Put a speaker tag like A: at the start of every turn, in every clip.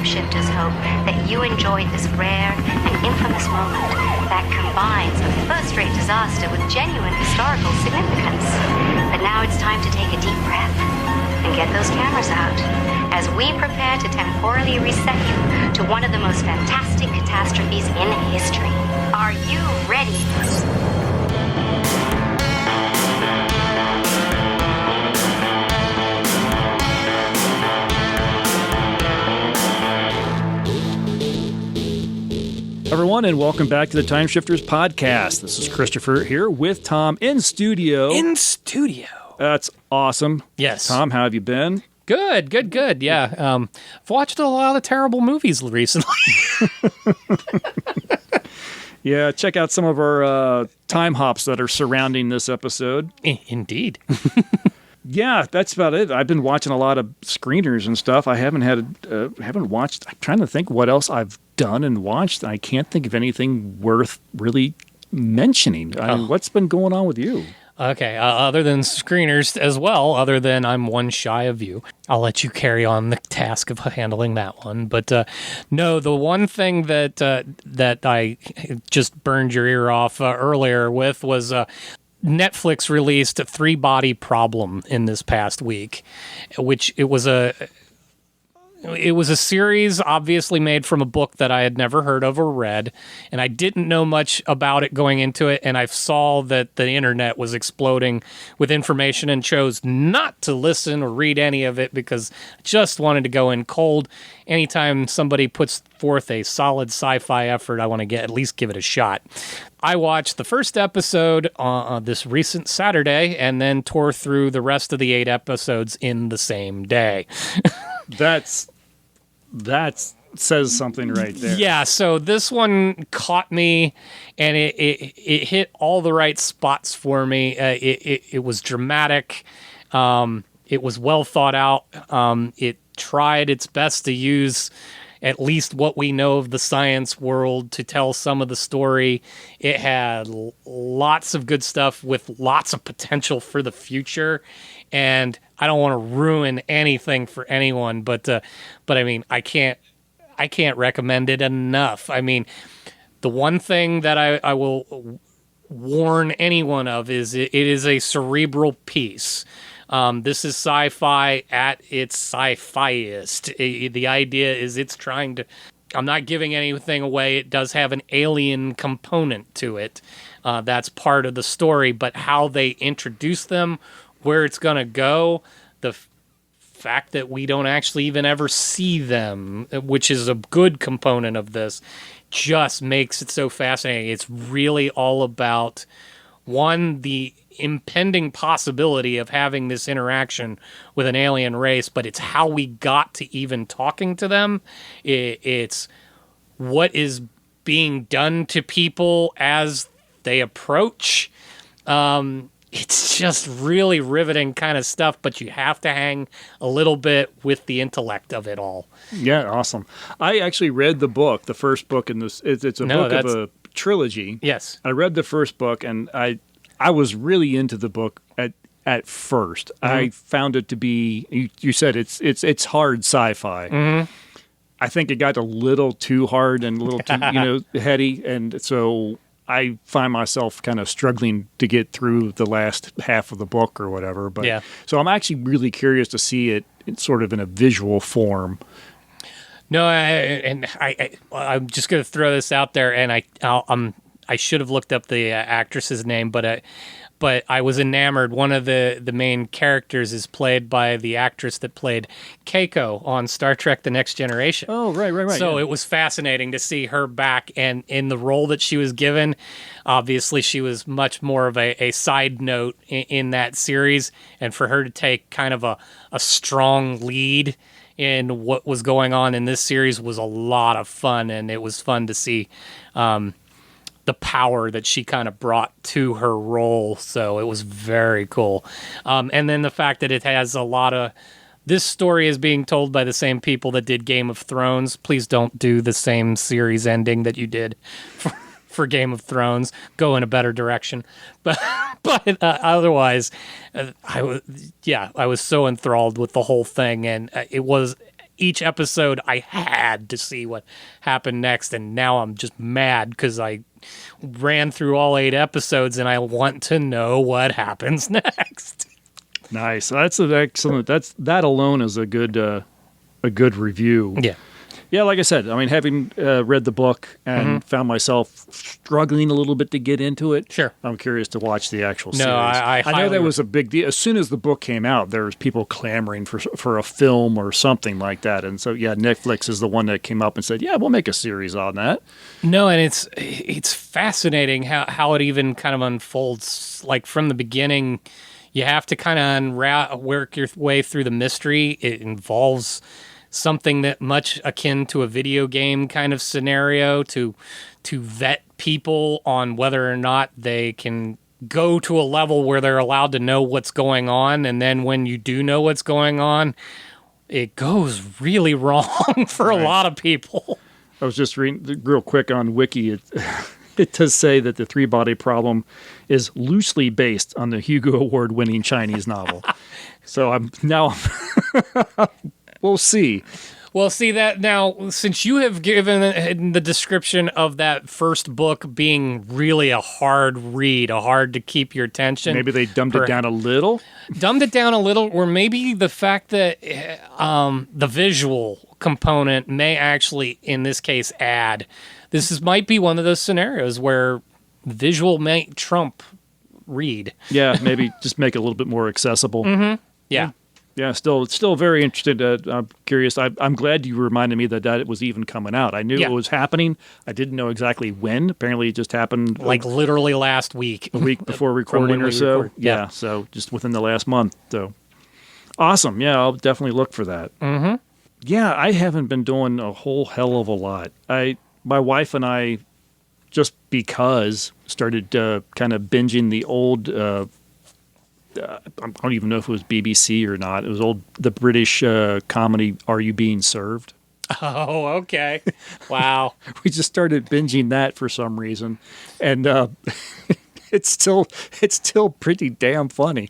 A: Timeshifters hope that you enjoyed this rare and infamous moment that combines a first-rate disaster with genuine historical significance. But now it's time to take a deep breath and get those cameras out as we prepare to temporally reset you to one of the most fantastic catastrophes in history. Are you ready?
B: Everyone, and welcome back to the Timeshifters podcast. This is Christopher here with Tom in studio. That's awesome.
C: Yes.
B: Tom, how have you been?
C: Good. Yeah. I've watched a lot of terrible movies recently.
B: Yeah, check out some of our time hops that are surrounding this episode.
C: Indeed.
B: Yeah, that's about it. I've been watching a lot of screeners and stuff. I haven't watched. I'm trying to think what else I've done and watched. I can't think of anything worth really mentioning. I mean, what's been going on with you?
C: Okay, other than screeners as well, other than I'm one shy of you. I'll let you carry on the task of handling that one. But no, the one thing that I just burned your ear off earlier with was Netflix released a 3-Body Problem in this past week, which it was a series obviously made from a book that I had never heard of or read, and I didn't know much about it going into it, and I saw that the internet was exploding with information and chose not to listen or read any of it because I just wanted to go in cold. Anytime somebody puts forth a solid sci-fi effort, I want to at least give it a shot. I watched the first episode this recent Saturday and then tore through the rest of the 8 episodes in the same day.
B: That says something right there.
C: Yeah, so this one caught me, and it hit all the right spots for me. It was dramatic. It was well thought out. It tried its best to use at least what we know of the science world to tell some of the story. It had lots of good stuff with lots of potential for the future, and I don't want to ruin anything for anyone, but I mean, I can't recommend it enough. I mean, the one thing that I will warn anyone of is it is a cerebral piece. This is sci-fi at its sci-fi-est. The idea is it's trying to... I'm not giving anything away. It does have an alien component to it. That's part of the story, but how they introduce them, where it's going to go, the fact that we don't actually even ever see them, which is a good component of this, just makes it so fascinating. It's really all about, one, the impending possibility of having this interaction with an alien race, but it's how we got to even talking to them. It's what is being done to people as they approach. It's just really riveting kind of stuff, but you have to hang a little bit with the intellect of it all.
B: Yeah, awesome. I actually read the book, the first book in this. It's a book of a trilogy.
C: Yes.
B: I read the first book, and I was really into the book at first. Mm-hmm. I found it to be, you said it's hard sci-fi.
C: Mm-hmm.
B: I think it got a little too hard and a little too heady, and so I find myself kind of struggling to get through the last half of the book or whatever. But yeah. So I'm actually really curious to see it sort of in a visual form.
C: No, I'm just going to throw this out there, and I should have looked up the actress's name, but I was enamored. One of the main characters is played by the actress that played Keiko on Star Trek: The Next Generation.
B: Oh, right.
C: So It was fascinating to see her back, and in the role that she was given, obviously she was much more of a side note in that series, and for her to take kind of a strong lead in what was going on in this series was a lot of fun, and it was fun to see the power that she kind of brought to her role. So it was very cool. And then the fact that it has a lot of... This story is being told by the same people that did Game of Thrones. Please don't do the same series ending that you did for Game of Thrones. Go in a better direction. But otherwise, I was so enthralled with the whole thing, and it was each episode I had to see what happened next, and now I'm just mad because I ran through all 8 episodes and I want to know what happens next.
B: Nice. That's an excellent. That alone is a good review.
C: Yeah.
B: Yeah, like I said, I mean, having read the book and found myself struggling a little bit to get into it,
C: sure,
B: I'm curious to watch the actual series.
C: No, I
B: know that was a big deal. As soon as the book came out, there was people clamoring for a film or something like that. And so, yeah, Netflix is the one that came up and said, yeah, we'll make a series on that.
C: No, and it's fascinating how it even kind of unfolds. Like from the beginning, you have to kind of work your way through the mystery. It involves something that much akin to a video game kind of scenario to vet people on whether or not they can go to a level where they're allowed to know what's going on. And then when you do know what's going on, it goes really wrong for a lot of people.
B: I was just reading real quick on Wiki. It does say that the 3-body problem is loosely based on the Hugo Award-winning Chinese novel. So I'm now... We'll see.
C: Well, see that now, since you have given the description of that first book being really a hard read, hard to keep your attention.
B: Maybe they dumbed it down a little?
C: Dumbed it down a little, or maybe the fact that the visual component may actually, in this case, add. Might be one of those scenarios where visual may trump read.
B: Yeah, maybe just make it a little bit more accessible.
C: Mm-hmm. Yeah.
B: Yeah, still very interested. I'm curious. I'm glad you reminded me that it was even coming out. I knew it was happening. I didn't know exactly when. Apparently, it just happened
C: like literally last week,
B: a week before recording or so. Yeah, so just within the last month. So awesome. Yeah, I'll definitely look for that.
C: Mm-hmm.
B: Yeah, I haven't been doing a whole hell of a lot. My wife and I, just because, started kind of binging the old. I don't even know if it was BBC or not. It was the British comedy Are You Being Served?
C: Oh, okay. Wow.
B: We just started binging that for some reason, and it's still pretty damn funny.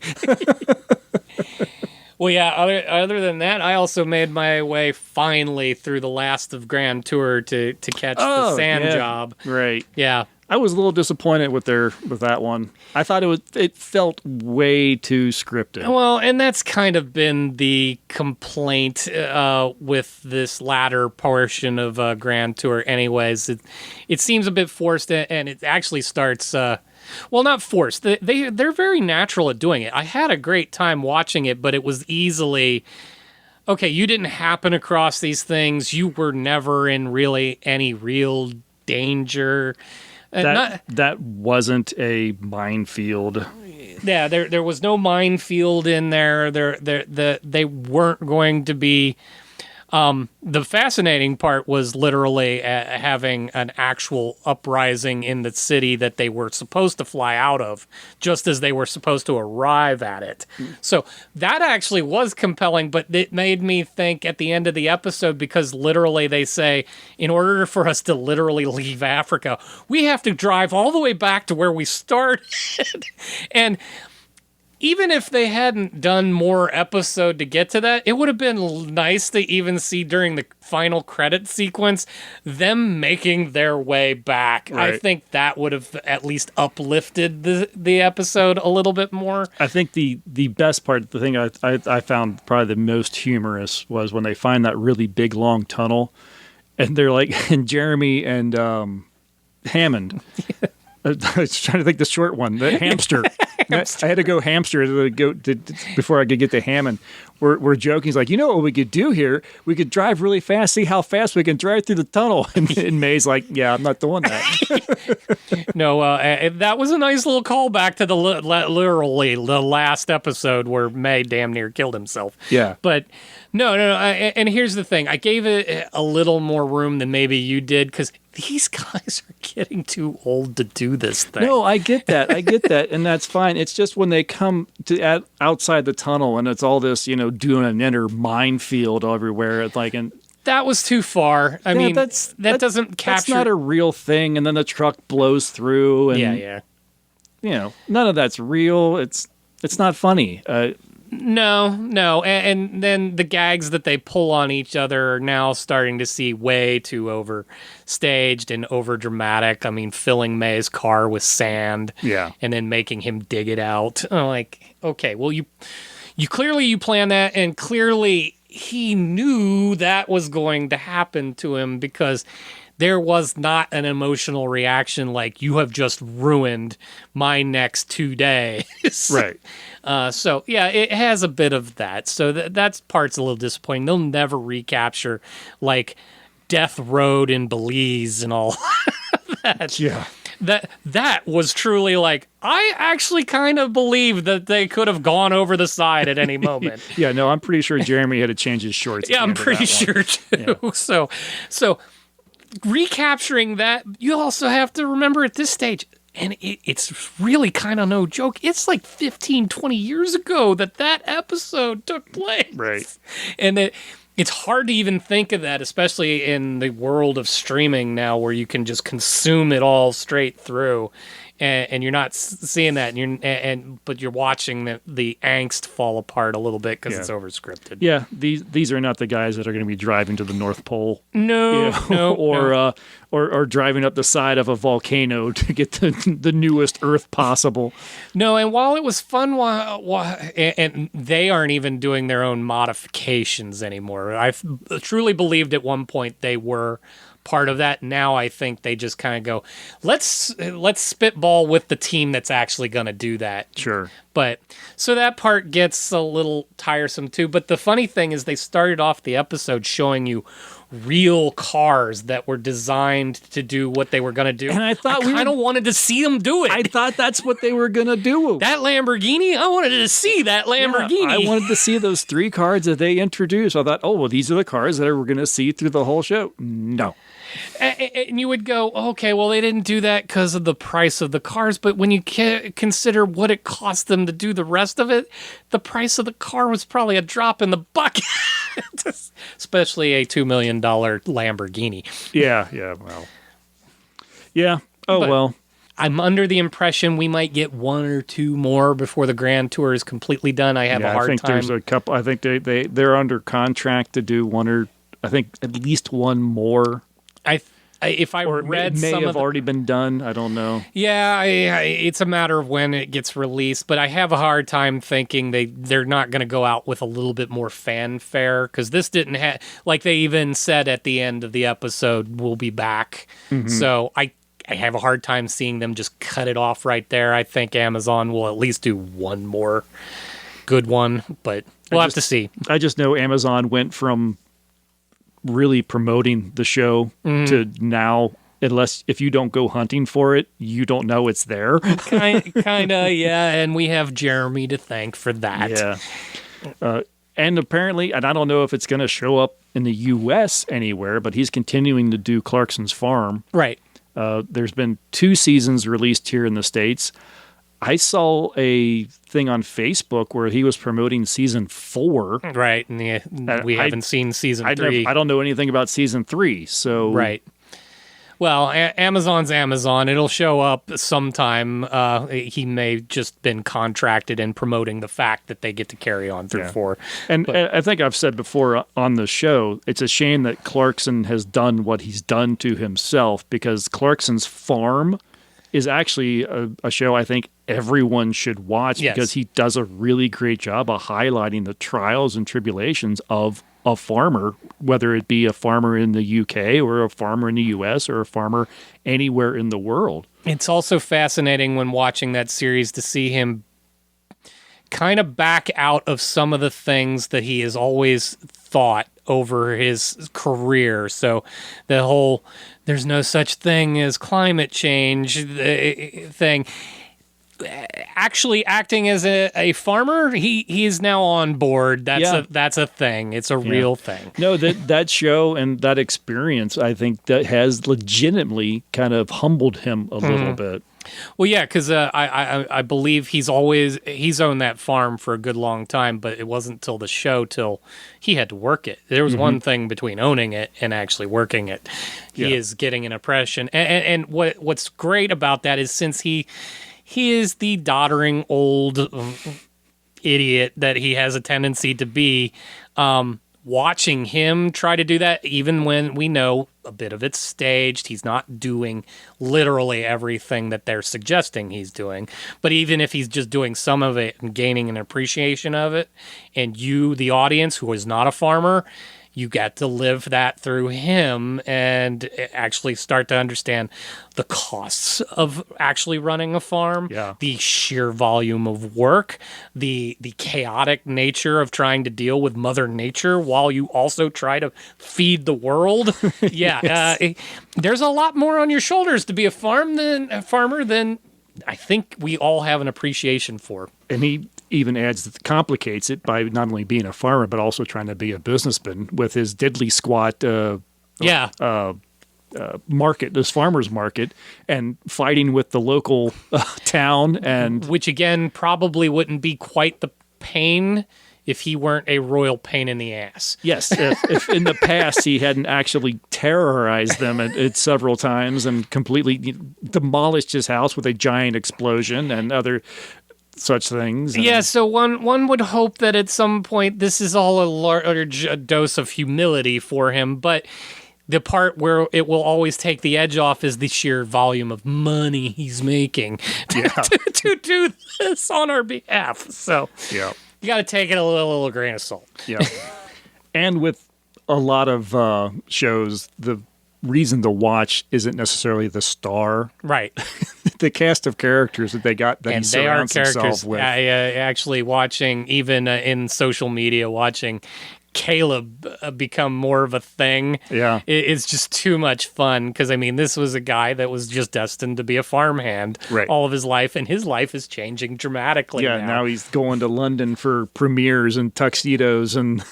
C: Well, yeah, other than that, I also made my way finally through the last of Grand Tour to catch the Sand Job.
B: Right.
C: Yeah.
B: I was a little disappointed with that one. I thought it felt way too scripted.
C: Well, and that's kind of been the complaint with this latter portion of Grand Tour anyways. It seems a bit forced, and it actually starts... well, not forced. They're very natural at doing it. I had a great time watching it, but it was easily... Okay, you didn't happen across these things. You were never in really any real danger...
B: That wasn't a minefield.
C: Yeah, there was no minefield in there. They weren't going to be. The fascinating part was literally having an actual uprising in the city that they were supposed to fly out of, just as they were supposed to arrive at it. So that actually was compelling, but it made me think at the end of the episode, because literally they say, in order for us to literally leave Africa, we have to drive all the way back to where we started. And even if they hadn't done more episode to get to that, it would have been nice to even see during the final credit sequence them making their way back. Right. I think that would have at least uplifted the episode a little bit more.
B: I think the best part, the thing I found probably the most humorous was when they find that really big long tunnel, and they're like, and Jeremy and Hammond. I was trying to think the short one, the hamster. I had to go hamster before I could get to Hammond. We're joking. He's like, you know what we could do here? We could drive really fast, see how fast we can drive through the tunnel. And May's like, yeah, I'm not doing that.
C: No, that was a nice little callback to literally the last episode where May damn near killed himself.
B: Yeah.
C: But no. And here's the thing. I gave it a little more room than maybe you did, because these guys are getting too old to do this thing.
B: No, I get that. And that's fine. It's just when they come to outside the tunnel and it's all this, doing an inner minefield everywhere. It's like, and
C: that was too far. I mean, that doesn't capture.
B: That's not a real thing. And then the truck blows through. And,
C: yeah.
B: None of that's real. It's not funny.
C: No. And then the gags that they pull on each other are now starting to see way too overstaged and overdramatic. I mean, filling May's car with sand.
B: Yeah.
C: And then making him dig it out. I'm like, okay, well, you clearly planned that, and clearly he knew that was going to happen to him, because there was not an emotional reaction like, you have just ruined my next 2 days.
B: Right.
C: So, yeah, it has a bit of that. So that part's a little disappointing. They'll never recapture, like, Death Road in Belize and all that.
B: Yeah.
C: That was truly like, I actually kind of believe that they could have gone over the side at any moment.
B: Yeah, no, I'm pretty sure Jeremy had to change his shorts.
C: Yeah, I'm pretty sure too. Yeah. So recapturing that, you also have to remember at this stage, and it's really kind of no joke, it's like 15, 20 years ago that episode took place.
B: Right.
C: And it's hard to even think of that, especially in the world of streaming now, where you can just consume it all straight through, and you're not seeing that, but you're watching the angst fall apart a little bit because it's overscripted.
B: Yeah, these are not the guys that are going to be driving to the North Pole.
C: No,
B: or driving up the side of a volcano to get the newest Earth possible.
C: No, and while it was fun, and they aren't even doing their own modifications anymore. I truly believed at one point they were part of that. Now I think they just kind of go, let's spitball with the team that's actually going to do that.
B: Sure.
C: But so that part gets a little tiresome too. But the funny thing is, they started off the episode showing you real cars that were designed to do what they were going to do.
B: And I thought
C: I kind of wanted to see them do it.
B: I thought that's what they were going to do.
C: That Lamborghini, I wanted to see that Lamborghini.
B: Yeah, I wanted to see those 3 cars that they introduced. I thought, oh, well, these are the cars that we're going to see through the whole show. No.
C: And you would go, okay, well, they didn't do that because of the price of the cars. But when you consider what it cost them to do the rest of it, the price of the car was probably a drop in the bucket. Especially a $2 million Lamborghini.
B: Yeah, well. Yeah, well.
C: I'm under the impression we might get 1 or 2 more before the Grand Tour is completely done. I have a hard time. I think
B: there's a couple. I think they're under contract to do at least one more.
C: If I read
B: may
C: some
B: have already been done. I don't know.
C: Yeah, it's a matter of when it gets released, but I have a hard time thinking they're not going to go out with a little bit more fanfare, because this didn't have, like they even said at the end of the episode, we'll be back. Mm-hmm. So I have a hard time seeing them just cut it off right there. I think Amazon will at least do one more good one, but we'll have to see.
B: I just know Amazon went from really promoting the show to now, if you don't go hunting for it, you don't know it's there.
C: kind of, yeah. And we have Jeremy to thank for that.
B: Yeah. And apparently, and I don't know if it's going to show up in the U.S. anywhere, but he's continuing to do Clarkson's Farm.
C: Right.
B: There's been 2 seasons released here in the States. I saw a thing on Facebook where he was promoting season 4.
C: Right, and we haven't seen season 3.
B: I don't know anything about season 3, so...
C: Right. Well, Amazon's Amazon. It'll show up sometime. He may just been contracted and promoting the fact that they get to carry on through 4.
B: And I think I've said before on the show, it's a shame that Clarkson has done what he's done to himself, because Clarkson's Farm is actually a show I think everyone should watch, because he does a really great job of highlighting the trials and tribulations of a farmer, whether it be a farmer in the UK or a farmer in the US or a farmer anywhere in the world.
C: It's also fascinating when watching that series to see him kind of back out of some of the things that he has always thought over his career. So the whole there's no such thing as climate change thing. Actually acting as a farmer, he is now on board. That's a thing. It's a real thing.
B: No, that show and that experience, I think, that has legitimately kind of humbled him a little bit.
C: Well, yeah, because I believe he's owned that farm for a good long time, but it wasn't till the show till he had to work it. There was one thing between owning it and actually working it. He is getting an impression, and what's great about that is, since he is the doddering old idiot that he has a tendency to be, watching him try to do that, even when we know a bit of it's staged, he's not doing literally everything that they're suggesting he's doing. But even if he's just doing some of it and gaining an appreciation of it, and you, the audience, who is not a farmer, you get to live that through him and actually start to understand the costs of actually running a farm, the sheer volume of work, the chaotic nature of trying to deal with Mother Nature while you also try to feed the world. There's a lot more on your shoulders to be a farmer than I think we all have an appreciation for.
B: And he even complicates it by not only being a farmer, but also trying to be a businessman with his diddly squat market, this farmer's market, and fighting with the local town. And
C: which, again, probably wouldn't be quite the pain if he weren't a royal pain in the ass.
B: Yes, if in the past he hadn't actually terrorized them at several times and completely demolished his house with a giant explosion and other such things.
C: Yeah, so one would hope that at some point this is all a large dose of humility for him, but the part where it will always take the edge off is the sheer volume of money he's making to do this on our behalf. So you got to take it a little grain of salt.
B: Yeah. And with a lot of shows, the reason to watch isn't necessarily the star.
C: Right.
B: The cast of characters that they got that
C: and
B: he surrounds himself with.
C: Actually watching, even in social media, watching Caleb become more of a thing.
B: Yeah.
C: It's just too much fun because, I mean, this was a guy that was just destined to be a farmhand all of his life, and his life is changing dramatically
B: now he's going to London for premieres and tuxedos, and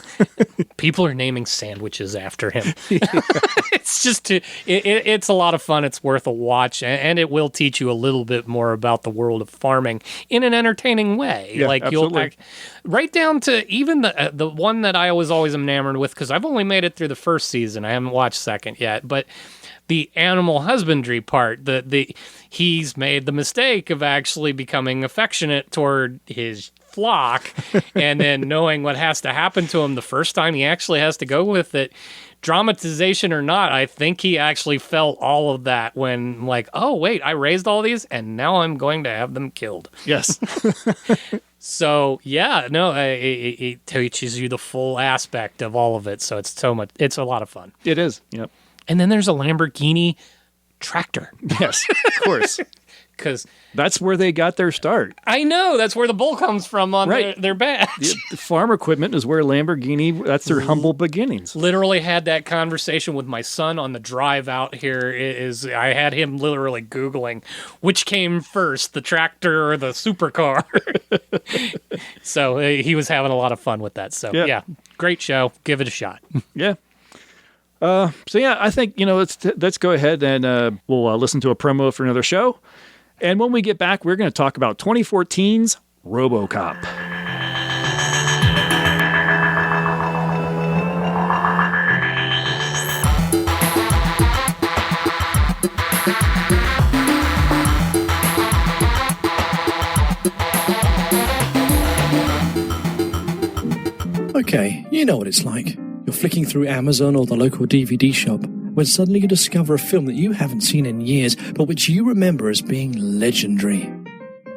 C: people are naming sandwiches after him. It's just it's a lot of fun. It's worth a watch, and it will teach you a little bit more about the world of farming in an entertaining way.
B: Absolutely.
C: Right down to even the one that I was always enamored with, because I've only made it through the first season. I haven't watched second yet, but the animal husbandry part, he's made the mistake of actually becoming affectionate toward his flock, and then knowing what has to happen to him the first time he actually has to go with it. Dramatization or not, I think he actually felt all of that when, like, oh, wait, I raised all these, and now I'm going to have them killed.
B: Yes.
C: So, it teaches you the full aspect of all of it. So it's a lot of fun.
B: It is. Yep.
C: And then there's a Lamborghini tractor.
B: Yes, of course.
C: Because
B: that's where they got their start.
C: I know. That's where the bull comes from on their badge.
B: The farm equipment is where Lamborghini, that's their humble beginnings.
C: Literally had that conversation with my son on the drive out here. I had him literally Googling which came first, the tractor or the supercar. So he was having a lot of fun with that. So, great show. Give it a shot.
B: Yeah. I think, let's go ahead and we'll listen to a promo for another show. And when we get back, we're going to talk about 2014's Robocop.
D: Okay, you know what it's like. You're flicking through Amazon or the local DVD shop when suddenly you discover a film that you haven't seen in years, but which you remember as being legendary.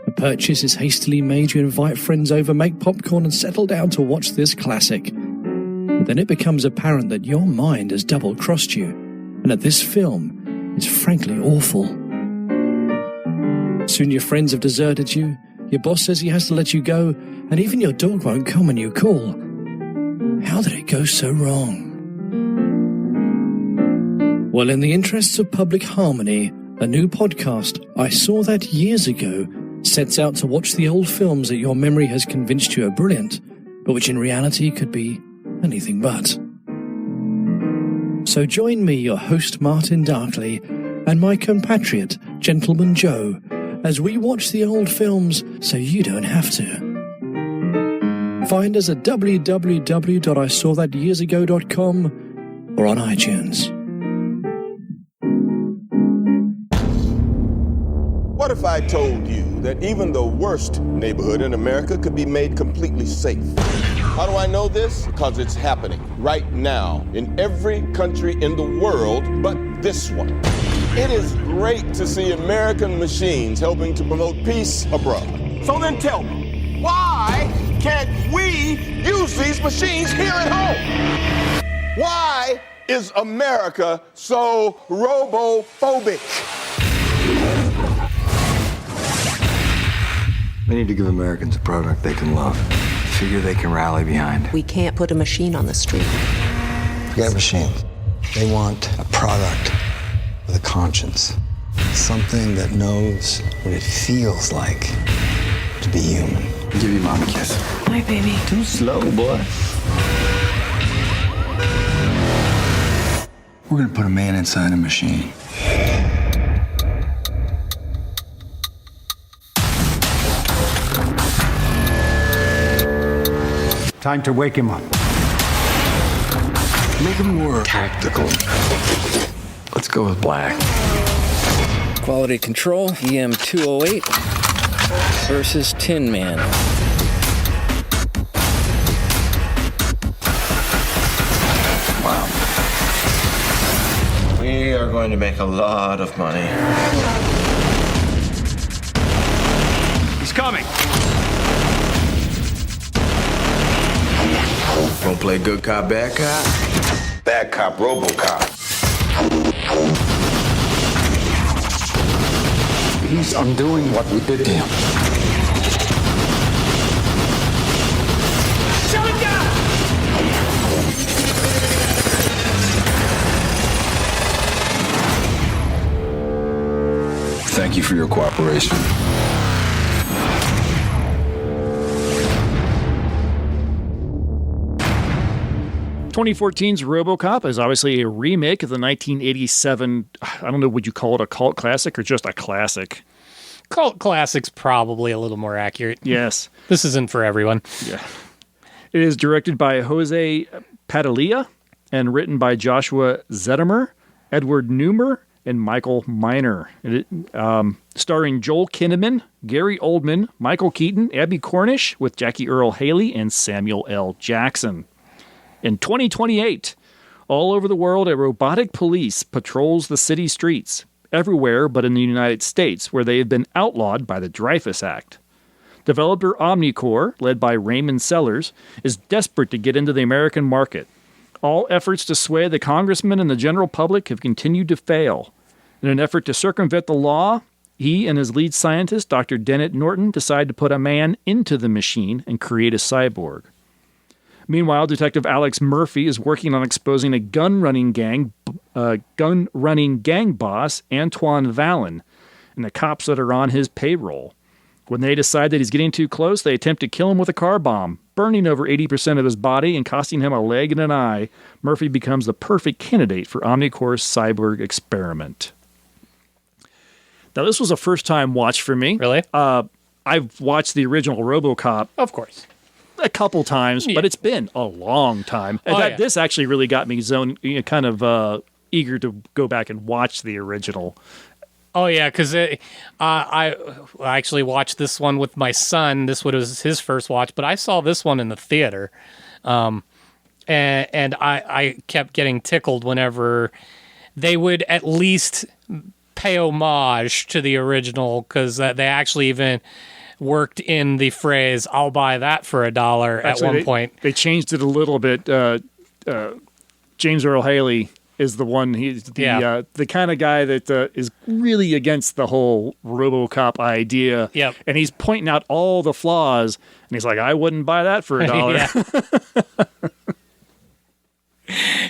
D: The purchase is hastily made, you invite friends over, make popcorn and settle down to watch this classic. But then it becomes apparent that your mind has double-crossed you, and that this film is frankly awful. Soon your friends have deserted you, your boss says he has to let you go, and even your dog won't come when you call. How did it go so wrong? Well, in the interests of public harmony, a new podcast, I Saw That Years Ago, sets out to watch the old films that your memory has convinced you are brilliant, but which in reality could be anything but. So join me, your host Martin Darkley, and my compatriot, Gentleman Joe, as we watch the old films so you don't have to. Find us at www.isawthatyearsago.com or on iTunes.
E: What What if I told you that even the worst neighborhood in America could be made completely safe? How do I know this? Because it's happening right now in every country in the world but this one. It is great to see American machines helping to promote peace abroad. So then tell me, why can't we use these machines here at home? Why is America so robophobic?
F: We need to give Americans a product they can love. Figure they can rally behind.
G: We can't put a machine on the street.
F: Forget machines. They want a product with a conscience. Something that knows what it feels like to be human. Give your mom a kiss.
G: Hi, baby.
F: Too slow, boy. We're gonna put a man inside a machine.
H: Time to wake him up.
F: Make him more tactical. Let's go with black.
D: Quality Control, EM 208 versus Tin Man.
F: Wow.
I: We are going to make a lot of money.
H: He's coming.
I: Gonna play good cop, bad cop?
E: Bad cop, Robocop.
F: He's undoing what we did to him.
H: Shut him down!
F: Thank you for your cooperation.
B: 2014's Robocop is obviously a remake of the 1987, I don't know, would you call it a cult classic or just a classic?
C: Cult classic's probably a little more accurate.
B: Yes.
C: This isn't for everyone.
B: Yeah. It is directed by Jose Padilla and written by Joshua Zedemer, Edward Neumer, and Michael Miner. Starring Joel Kinnaman, Gary Oldman, Michael Keaton, Abby Cornish, with Jackie Earle Haley and Samuel L. Jackson. In 2028, all over the world, a robotic police patrols the city streets, everywhere but in the United States, where they have been outlawed by the Dreyfus Act. Developer Omnicore, led by Raymond Sellers, is desperate to get into the American market. All efforts to sway the congressman and the general public have continued to fail. In an effort to circumvent the law, he and his lead scientist, Dr. Dennett Norton, decide to put a man into the machine and create a cyborg. Meanwhile, Detective Alex Murphy is working on exposing a gun-running gang boss, Antoine Vallon, and the cops that are on his payroll. When they decide that he's getting too close, they attempt to kill him with a car bomb, burning over 80% of his body and costing him a leg and an eye. Murphy becomes the perfect candidate for Omnicore's cyborg experiment. Now, this was a first-time watch for me.
C: Really?
B: I've watched the original RoboCop.
C: Of course.
B: A couple times, but it's been a long time. And this actually really got me eager to go back and watch the original.
C: Oh, yeah, because I actually watched this one with my son. This was his first watch, but I saw this one in the theater. And I kept getting tickled whenever they would at least pay homage to the original, because they actually even worked in the phrase, "I'll buy that for $1" at one point.
B: They changed it a little bit. James Earl Haley is the one. He's the kind of guy that is really against the whole RoboCop idea.
C: Yep.
B: And he's pointing out all the flaws, and he's like, "I wouldn't buy that for $1."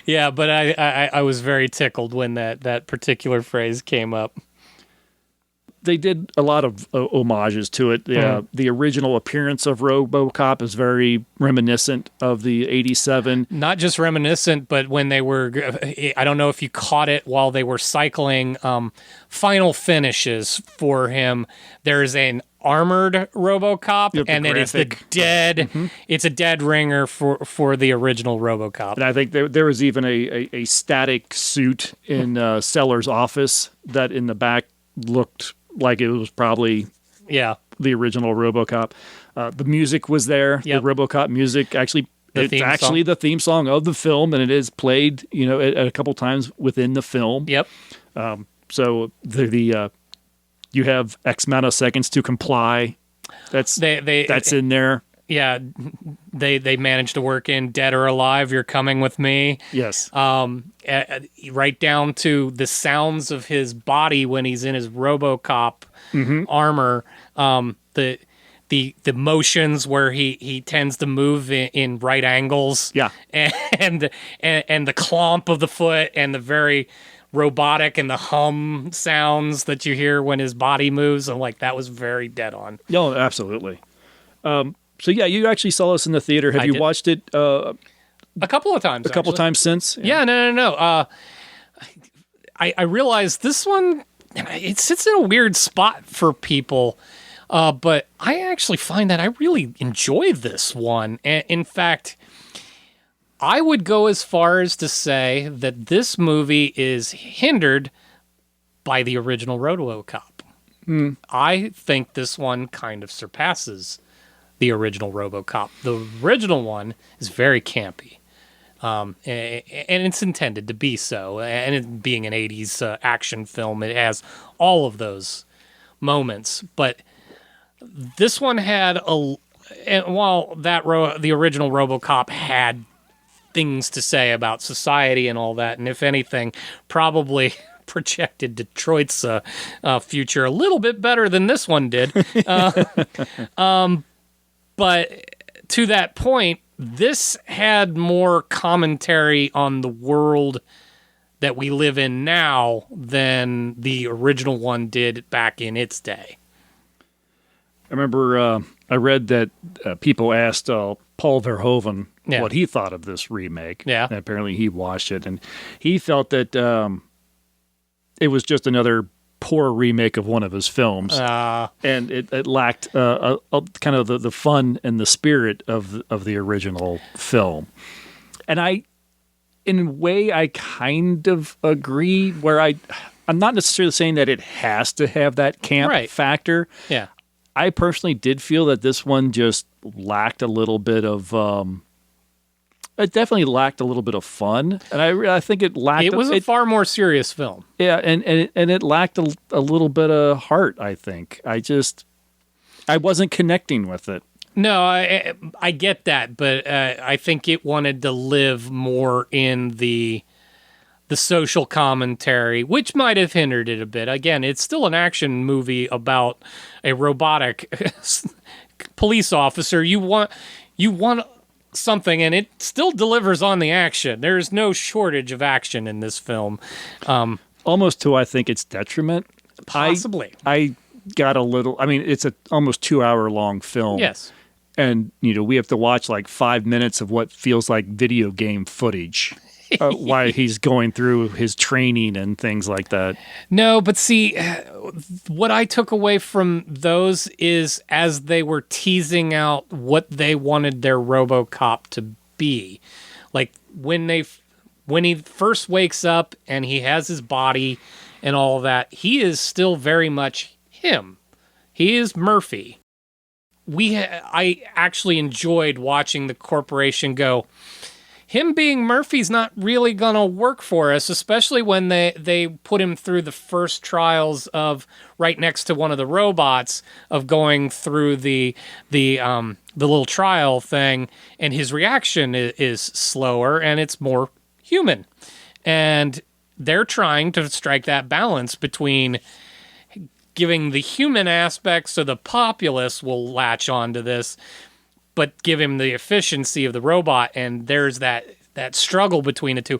C: Yeah, but I was very tickled when that particular phrase came up.
B: They did a lot of homages to it. The original appearance of RoboCop is very reminiscent of the 87.
C: Not just reminiscent, but when they were, I don't know if you caught it while they were cycling final finishes for him. There's an armored RoboCop, and then it's the dead. It's a dead ringer for the original RoboCop.
B: And I think there was even a static suit in Sellers' office that in the back looked like it was probably the original RoboCop. The music was there.
C: Yep.
B: The RoboCop music actually. It's actually the theme song of the film, and it is played, a couple times within the film.
C: Yep.
B: So you have X amount of seconds to comply. That's in there.
C: Yeah, they managed to work in "Dead or Alive, You're Coming with Me."
B: Yes.
C: Right down to the sounds of his body when he's in his RoboCop armor. The motions where he tends to move in right angles.
B: Yeah.
C: And the clomp of the foot and the very robotic and the hum sounds that you hear when his body moves. I'm like, that was very dead on.
B: No, absolutely. So yeah, you actually saw this in the theater. Have you watched it
C: a couple of times?
B: A couple times since?
C: Yeah, no. I realized this one, it sits in a weird spot for people. But I actually find that I really enjoy this one. And in fact, I would go as far as to say that this movie is hindered by the original RoboCop. I think this one kind of surpasses the original RoboCop. The original one is very campy. And it's intended to be so. And it being an 80s action film, it has all of those moments. But this one had and while the original RoboCop had things to say about society and all that, and if anything, probably projected Detroit's future a little bit better than this one did. But to that point, this had more commentary on the world that we live in now than the original one did back in its day.
B: I remember I read that people asked Paul Verhoeven what he thought of this remake.
C: Yeah.
B: And apparently he watched it, and he felt that it was just another poor remake of one of his films. And it lacked kind of the fun and the spirit of the original film. And in a way, I kind of agree, where I'm not necessarily saying that it has to have that camp factor.
C: Yeah.
B: I personally did feel that this one just lacked a little bit of. It definitely lacked a little bit of fun, and I think it lacked.
C: It was a far more serious film.
B: Yeah, and it lacked a little bit of heart. I think I wasn't connecting with it.
C: No, I get that, but I think it wanted to live more in the social commentary, which might have hindered it a bit. Again, it's still an action movie about a robotic police officer. You want something, and it still delivers on the action. There's no shortage of action in this film.
B: Almost to, I think, its detriment.
C: Possibly.
B: I got a little. I mean, it's a almost 2-hour long film.
C: Yes.
B: And we have to watch like 5 minutes of what feels like video game footage. Why he's going through his training and things like that.
C: No, but see, what I took away from those is as they were teasing out what they wanted their RoboCop to be. Like when he first wakes up and he has his body and all that, he is still very much him. He is Murphy. I actually enjoyed watching the corporation go, him being Murphy's not really going to work for us, especially when they put him through the first trials of right next to one of the robots of going through the little trial thing, and his reaction is slower and it's more human. And they're trying to strike that balance between giving the human aspect so the populace will latch onto this, but give him the efficiency of the robot, and there's that struggle between the two.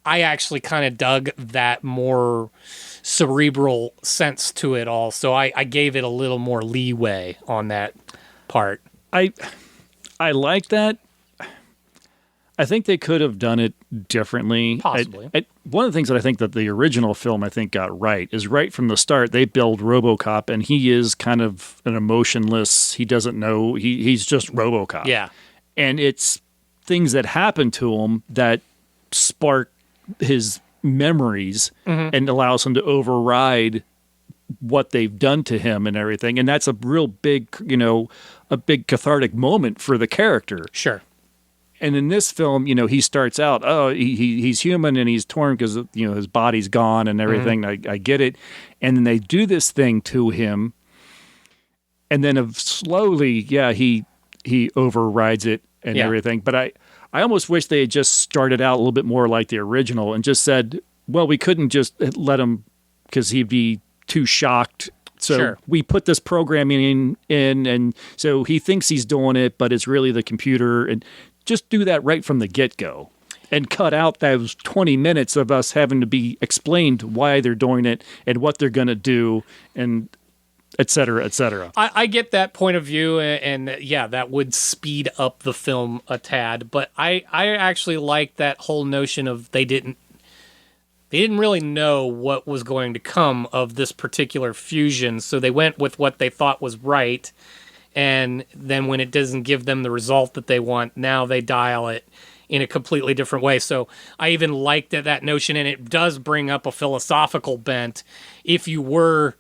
C: I actually kind of dug that more cerebral sense to it all, so I gave it a little more leeway on that part.
B: I like that. I think they could have done it differently.
C: Possibly.
B: One of the things that I think that the original film, I think, got right is right from the start, they build RoboCop, and he is kind of an emotionless, he doesn't know, he's just RoboCop.
C: Yeah.
B: And it's things that happen to him that spark his memories and allows him to override what they've done to him and everything. And that's a real big, a big cathartic moment for the character.
C: Sure.
B: And in this film, he starts out, he's human and he's torn because, his body's gone and everything. Mm-hmm. I get it. And then they do this thing to him. And then slowly, he overrides it and everything. But I almost wish they had just started out a little bit more like the original and just said, well, we couldn't just let him because he'd be too shocked. So we put this programming in, and so he thinks he's doing it, but it's really the computer. And just do that right from the get-go and cut out those 20 minutes of us having to be explained why they're doing it and what they're going to do and et cetera, et cetera.
C: I get that point of view, and that would speed up the film a tad. But I actually like that whole notion of they didn't really know what was going to come of this particular fusion, so they went with what they thought was right. And then when it doesn't give them the result that they want, now they dial it in a completely different way. So I even liked that notion, and it does bring up a philosophical bent. If you were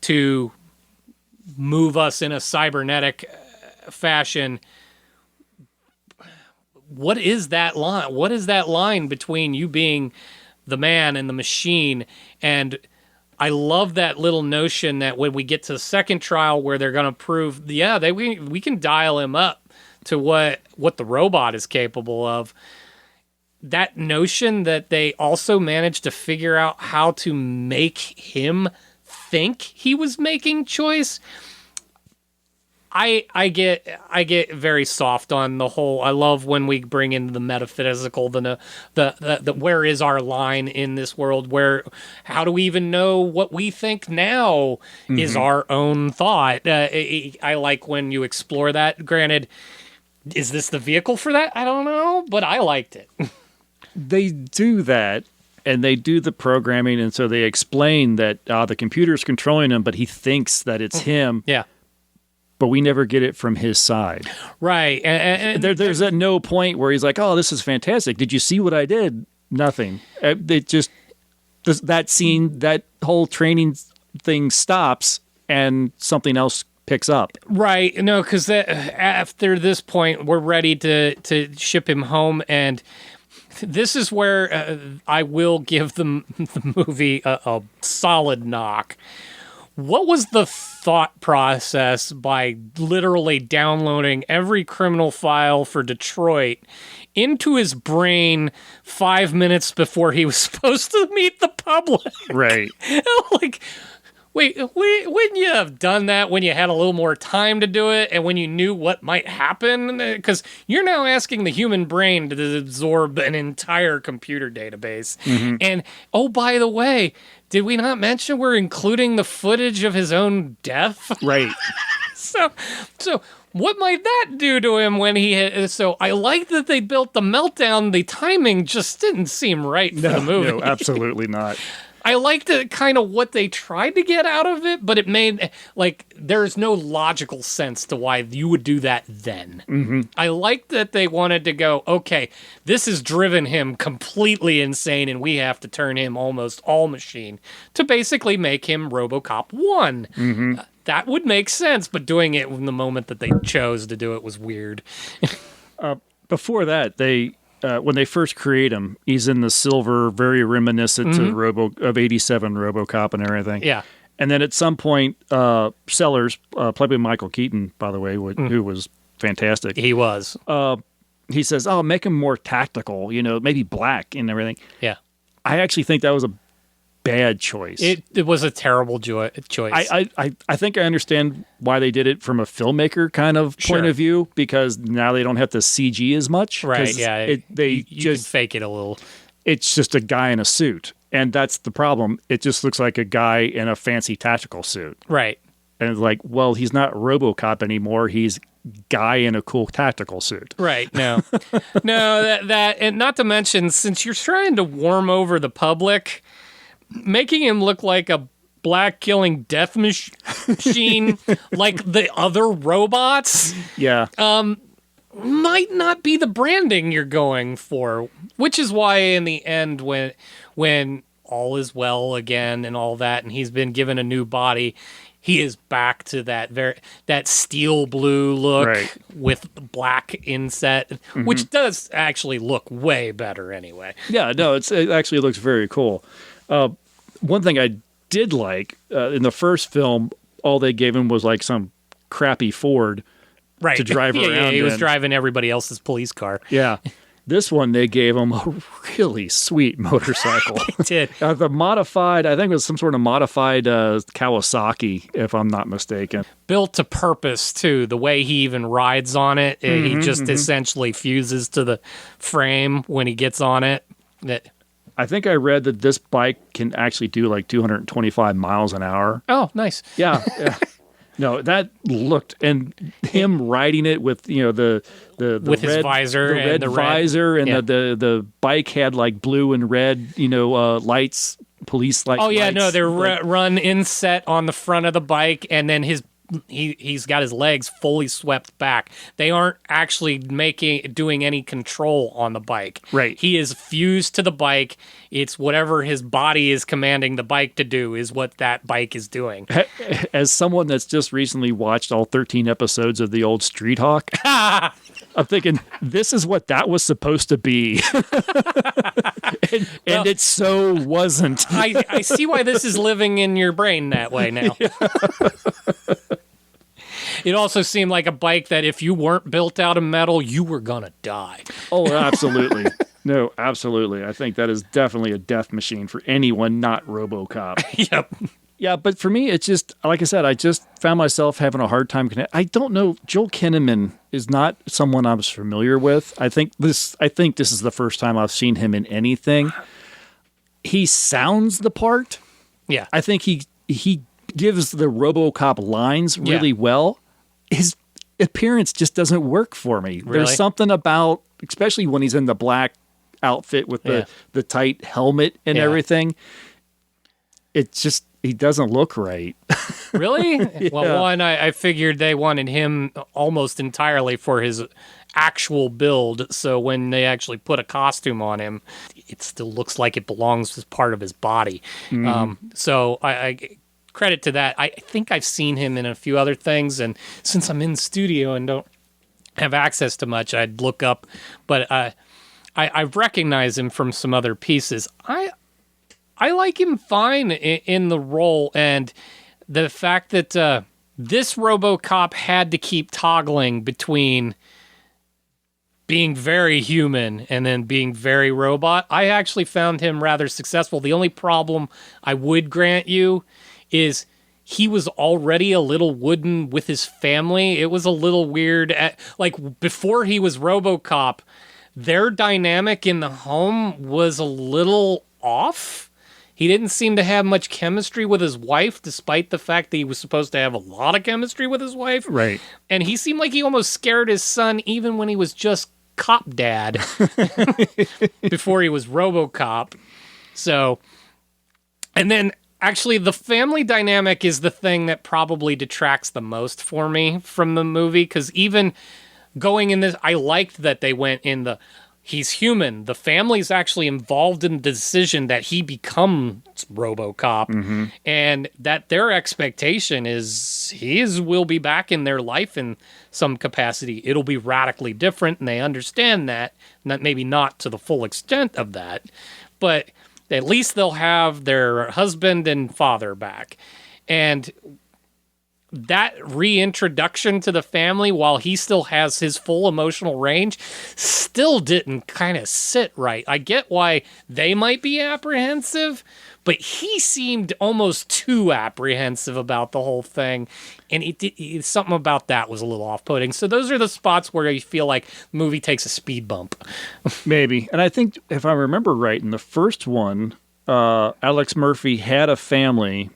C: to move us in a cybernetic fashion, what is that line? What is that line between you being the man and the machine? And I love that little notion that when we get to the second trial where they're going to prove, we can dial him up to what the robot is capable of. That notion that they also managed to figure out how to make him think he was making choice. I get very soft on the whole. I love when we bring in the metaphysical, the where is our line in this world? How do we even know what we think now is our own thought? I like when you explore that. Granted, is this the vehicle for that? I don't know, but I liked it.
B: They do that. And they do the programming, and so they explain that the computer's controlling him, but he thinks that it's him.
C: Yeah.
B: But we never get it from his side.
C: Right. And
B: there's at no point where he's like, oh, this is fantastic. Did you see what I did? Nothing. It just, that scene, that whole training thing stops and something else picks up.
C: Right. No, because after this point, we're ready to ship him home, and this is where I will give the movie a solid knock. What was the thought process by literally downloading every criminal file for Detroit into his brain 5 minutes before he was supposed to meet the public?
B: Right.
C: Like, wait, wouldn't you have done that when you had a little more time to do it and when you knew what might happen? Because you're now asking the human brain to absorb an entire computer database. Mm-hmm. And, oh, by the way, did we not mention we're including the footage of his own death?
B: Right.
C: So what might that do to him when he hit? So I like that they built the meltdown. The timing just didn't seem right for the movie.
B: No, absolutely not.
C: I liked it, kind of what they tried to get out of it, but it made, there's no logical sense to why you would do that then.
B: Mm-hmm.
C: I liked that they wanted to go, okay, this has driven him completely insane, and we have to turn him almost all machine to basically make him Robocop 1.
B: Mm-hmm.
C: That would make sense, but doing it in the moment that they chose to do it was weird.
B: Before that, when they first create him, he's in the silver, very reminiscent of 87 Robocop and everything.
C: Yeah.
B: And then at some point, Sellers, played by Michael Keaton, by the way, who was fantastic.
C: He was.
B: He says, oh, make him more tactical, maybe black and everything.
C: Yeah.
B: I actually think that was a bad choice.
C: It was a terrible choice.
B: I think I understand why they did it from a filmmaker kind of point of view, because now they don't have to CG as much.
C: Right, yeah.
B: You
C: just can fake it a little.
B: It's just a guy in a suit. And that's the problem. It just looks like a guy in a fancy tactical suit.
C: Right.
B: And it's like, well, he's not RoboCop anymore. He's guy in a cool tactical suit.
C: Right. No. No, that and not to mention, since you're trying to warm over the public, making him look like a black killing death machine like the other robots, might not be the branding you're going for. Which is why in the end, when all is well again and all that, and he's been given a new body. He is back to that steel blue look with black inset, which does actually look way better anyway.
B: Yeah, no, it actually looks very cool. One thing I did like in the first film, all they gave him was like some crappy Ford to drive around.
C: Yeah, he was driving everybody else's police car.
B: Yeah. This one, they gave him a really sweet motorcycle.
C: They did.
B: The modified, I think it was some sort of modified Kawasaki, if I'm not mistaken.
C: Built to purpose, too. The way he even rides on it, he just essentially fuses to the frame when he gets on it.
B: I think I read that this bike can actually do like 225 miles an hour.
C: Oh, nice.
B: Yeah. No, that looked, and him riding it with the
C: with
B: red,
C: his visor,
B: the red visor, and the bike had like blue and red, lights, police lights.
C: Oh yeah,
B: lights.
C: no, they're run inset on the front of the bike, and then he's got his legs fully swept back. They aren't actually doing any control on the bike.
B: Right.
C: He is fused to the bike. It's whatever his body is commanding the bike to do is what that bike is doing.
B: As someone that's just recently watched all 13 episodes of the old Street Hawk, I'm thinking, this is what that was supposed to be. and it so wasn't.
C: I see why this is living in your brain that way now. Yeah. It also seemed like a bike that if you weren't built out of metal, you were going to die.
B: Oh, absolutely. No, absolutely. I think that is definitely a death machine for anyone not Robocop.
C: Yep.
B: Yeah, but for me, it's just, like I said, I just found myself having a hard time connecting. I don't know. Joel Kinnaman is not someone I was familiar with. I think this is the first time I've seen him in anything. He sounds the part.
C: Yeah.
B: I think he gives the Robocop lines really well. His appearance just doesn't work for me.
C: Really?
B: There's something about, especially when he's in the black outfit with the tight helmet and everything. It's just, he doesn't look right.
C: Really?
B: Yeah.
C: Well, one, I figured they wanted him almost entirely for his actual build, so when they actually put a costume on him, it still looks like it belongs as part of his body. So I credit to that. I think I've seen him in a few other things, and since I'm in the studio and don't have access to much, I'd look up, but I recognize him from some other pieces. I like him fine in the role, and the fact that this RoboCop had to keep toggling between being very human and then being very robot, I actually found him rather successful. The only problem I would grant you is he was already a little wooden with his family. It was a little weird. Like, before he was RoboCop, their dynamic in the home was a little off. He didn't seem to have much chemistry with his wife, despite the fact that he was supposed to have a lot of chemistry with his wife.
B: Right.
C: And he seemed like he almost scared his son even when he was just cop dad before he was RoboCop. So, and then actually the family dynamic is the thing that probably detracts the most for me from the movie, because even going in this, I liked that they went in the, he's human. The family's actually involved in the decision that he becomes RoboCop, and that their expectation is will be back in their life in some capacity. It'll be radically different, and they understand that. Maybe not to the full extent of that, but at least they'll have their husband and father back. And that reintroduction to the family while he still has his full emotional range still didn't kind of sit right. I get why they might be apprehensive, but he seemed almost too apprehensive about the whole thing. And something about that was a little off-putting. So those are the spots where you feel like the movie takes a speed bump.
B: Maybe. And I think, if I remember right, in the first one, Alex Murphy had a family.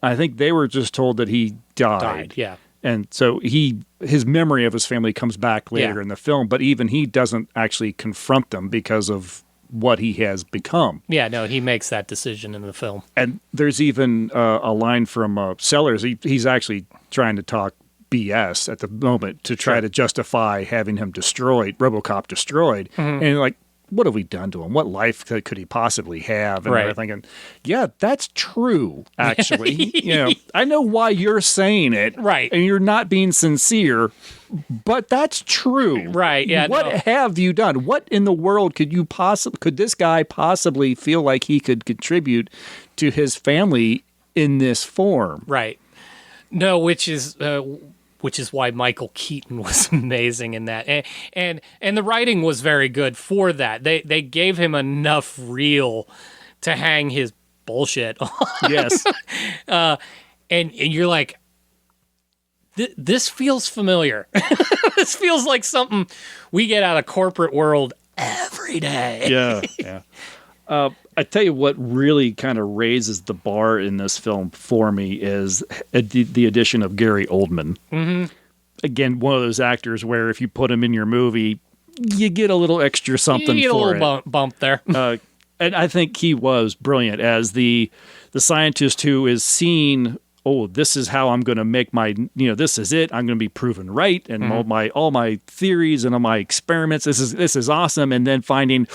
B: I think they were just told that he died.
C: Yeah.
B: And so his memory of his family comes back later in the film, but even he doesn't actually confront them because of what he has become.
C: Yeah, no, he makes that decision in the film.
B: And there's even a line from Sellers. He's actually trying to talk BS at the moment to try to justify having him destroyed, RoboCop destroyed. And like, what have we done to him? What life could he possibly have? And I'm thinking, yeah, that's true, actually. I know why you're saying it.
C: Right.
B: And you're not being sincere, but that's true.
C: Right. Yeah.
B: What have you done? What in the world could this guy possibly feel like he could contribute to his family in this form?
C: Right. No, which is why Michael Keaton was amazing in that, and the writing was very good for that. They gave him enough reel to hang his bullshit on.
B: Yes.
C: And you're like, this feels familiar. This feels like something we get out of corporate world every day.
B: Yeah. I tell you what really kind of raises the bar in this film for me is the addition of Gary Oldman.
C: Mm-hmm.
B: Again, one of those actors where if you put him in your movie, you get a little extra something
C: you get
B: for
C: a little bump there.
B: And I think he was brilliant as the scientist who is seeing, oh, this is how I'm going to make this is it. I'm going to be proven right, and all my theories and all my experiments. This is awesome. And then finding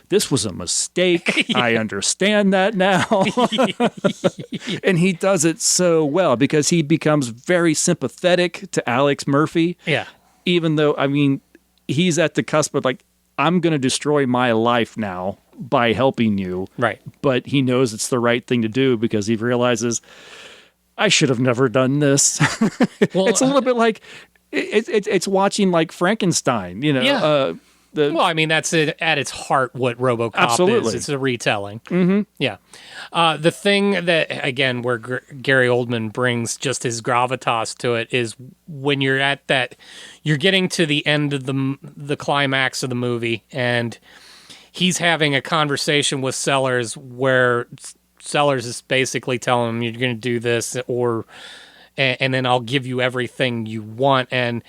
B: this was a mistake. Yeah. I understand that now. And he does it so well because he becomes very sympathetic to Alex Murphy.
C: Yeah.
B: Even though, he's at the cusp of I'm going to destroy my life now by helping you.
C: Right.
B: But he knows it's the right thing to do because he realizes, I should have never done this. Well, it's a little bit like it's watching like Frankenstein,
C: Yeah. That's at its heart what RoboCop is. It's a retelling.
B: Mm-hmm.
C: Yeah. The thing that, again, where Gary Oldman brings just his gravitas to it is when you're at that, you're getting to the end of the climax of the movie, and he's having a conversation with Sellers where Sellers is basically telling him, you're going to do this, and then I'll give you everything you want. And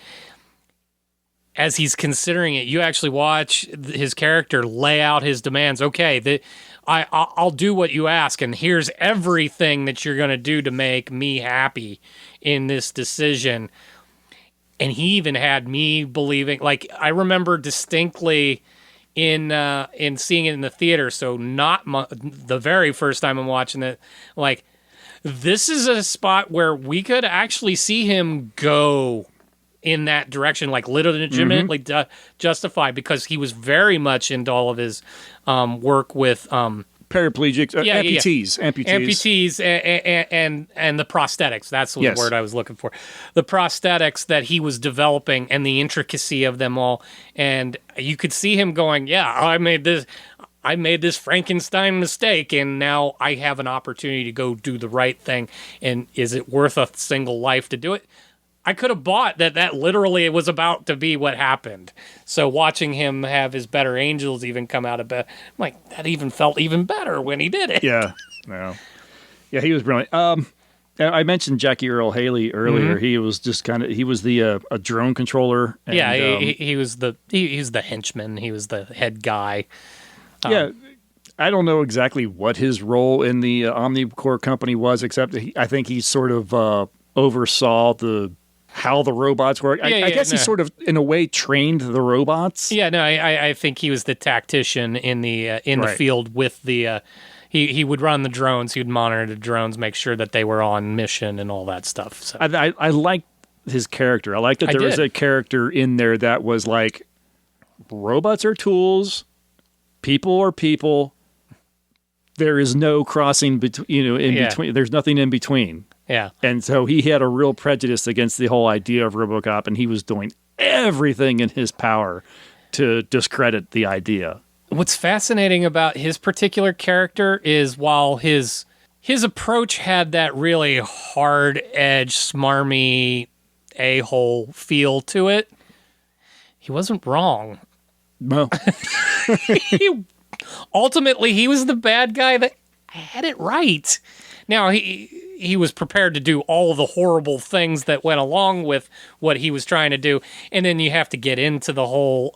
C: as he's considering it, you actually watch his character lay out his demands. Okay, I'll do what you ask, and here's everything that you're going to do to make me happy in this decision. And he even had me believing, I remember distinctly in seeing it in the theater, so not the very first time I'm watching it, this is a spot where we could actually see him go in that direction, legitimately justified, because he was very much into all of his work with
B: paraplegics, amputees,
C: and the prosthetics. That's the word I was looking for. The prosthetics that he was developing and the intricacy of them all, and you could see him going, "Yeah, I made this Frankenstein mistake, and now I have an opportunity to go do the right thing. And is it worth a single life to do it?" I could have bought that literally was about to be what happened. So watching him have his better angels even come out of bed, that even felt even better when he did it.
B: Yeah. No. Yeah, he was brilliant. I mentioned Jackie Earle Haley earlier. Mm-hmm. He was just he was the a drone controller. And,
C: he was he's the henchman. He was the head guy.
B: Yeah. I don't know exactly what his role in the Omnicorp company was, except I think he sort of oversaw how the robots work. I guess he sort of, in a way, trained the robots.
C: Yeah, no, I think he was the tactician in the field with the. He would run the drones. He would monitor the drones, make sure that they were on mission and all that stuff. So
B: I like his character. I like that there was a character in there that was like, robots are tools, people are people. There is no crossing between. Between. There's nothing in between.
C: Yeah.
B: And so he had a real prejudice against the whole idea of RoboCop, and he was doing everything in his power to discredit the idea.
C: What's fascinating about his particular character is while his approach had that really hard-edged, smarmy, a-hole feel to it, he wasn't wrong.
B: No.
C: Ultimately, he was the bad guy that had it right. Now, he was prepared to do all the horrible things that went along with what he was trying to do. And then you have to get into the whole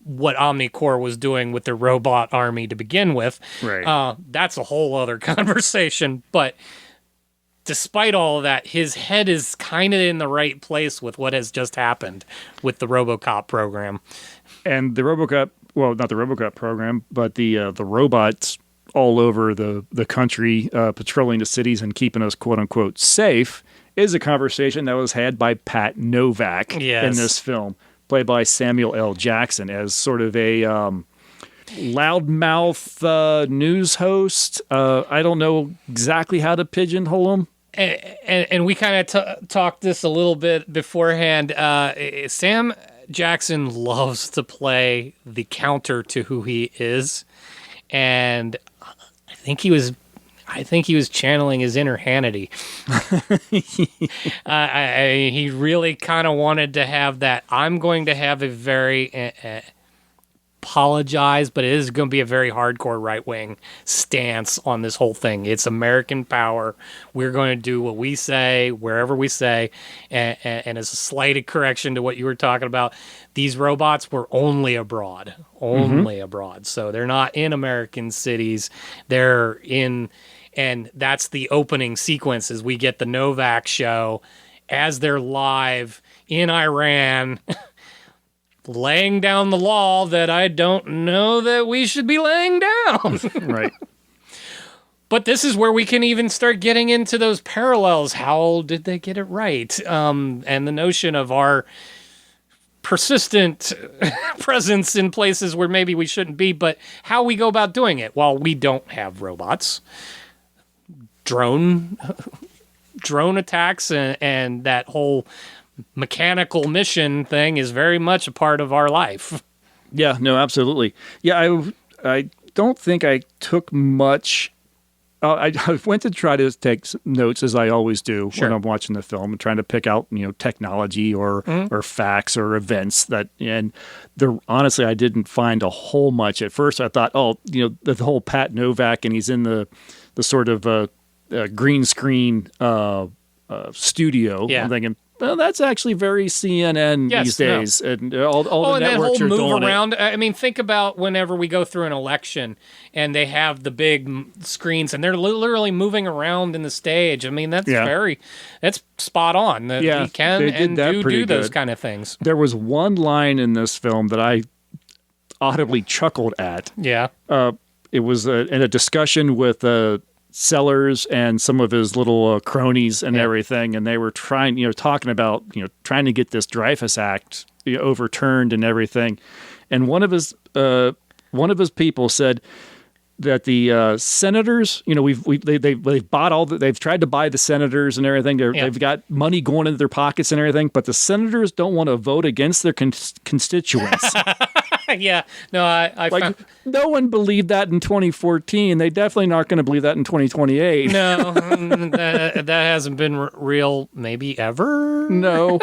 C: what Omnicorp was doing with their robot army to begin with.
B: Right.
C: That's a whole other conversation. But despite all of that, his head is kind of in the right place with what has just happened with the RoboCop program.
B: And the Robocop, well, not the Robocop program, but the robots all over the country patrolling the cities and keeping us, quote unquote, safe is a conversation that was had by Pat Novak in this film, played by Samuel L. Jackson as sort of a loudmouth news host. I don't know exactly how to pigeonhole him.
C: And we kind of talked this a little bit beforehand. Sam Jackson loves to play the counter to who he is, and I think he was channeling his inner Hannity. He really kind of wanted to have that. I'm going to have a very apologize, but it is going to be a very hardcore right-wing stance on this whole thing. It's American power. We're going to do what we say, wherever we say, and as a slight correction to what you were talking about, these robots were only abroad. So they're not in American cities. They're in, and that's the opening sequence as we get the Novak show as they're live in Iran laying down the law that I don't know that we should be laying down.
B: Right.
C: But this is where we can even start getting into those parallels. How did they get it right? And the notion of our persistent presence in places where maybe we shouldn't be, but how we go about doing it. While we don't have robots, drone attacks and that whole mechanical mission thing is very much a part of our life.
B: Yeah, no, absolutely. Yeah, I don't think I took much. I went to try to take notes, as I always do when I'm watching the film, and trying to pick out technology or facts or events that. And honestly, I didn't find a whole much at first. I thought, the whole Pat Novak, and he's in the sort of green screen studio.
C: Yeah.
B: I'm thinking, well, that's actually very CNN these days, and all the networks are doing it.
C: And that whole move around. I mean, think about whenever we go through an election and they have the big screens and they're literally moving around in the stage. I mean, that's spot on. We can and do those kind of things.
B: There was one line in this film that I audibly chuckled at.
C: Yeah.
B: It was in a discussion with Sellers and some of his little cronies and everything, and they were talking about trying to get this Dreyfus Act overturned and everything. And one of his people said that the senators, they've bought they've tried to buy the senators and everything. They've got money going into their pockets and everything, but the senators don't want to vote against their constituents.
C: Yeah, no, I found...
B: no one believed that in 2014. They definitely not going to believe that in 2028.
C: No, that hasn't been real, maybe ever.
B: No,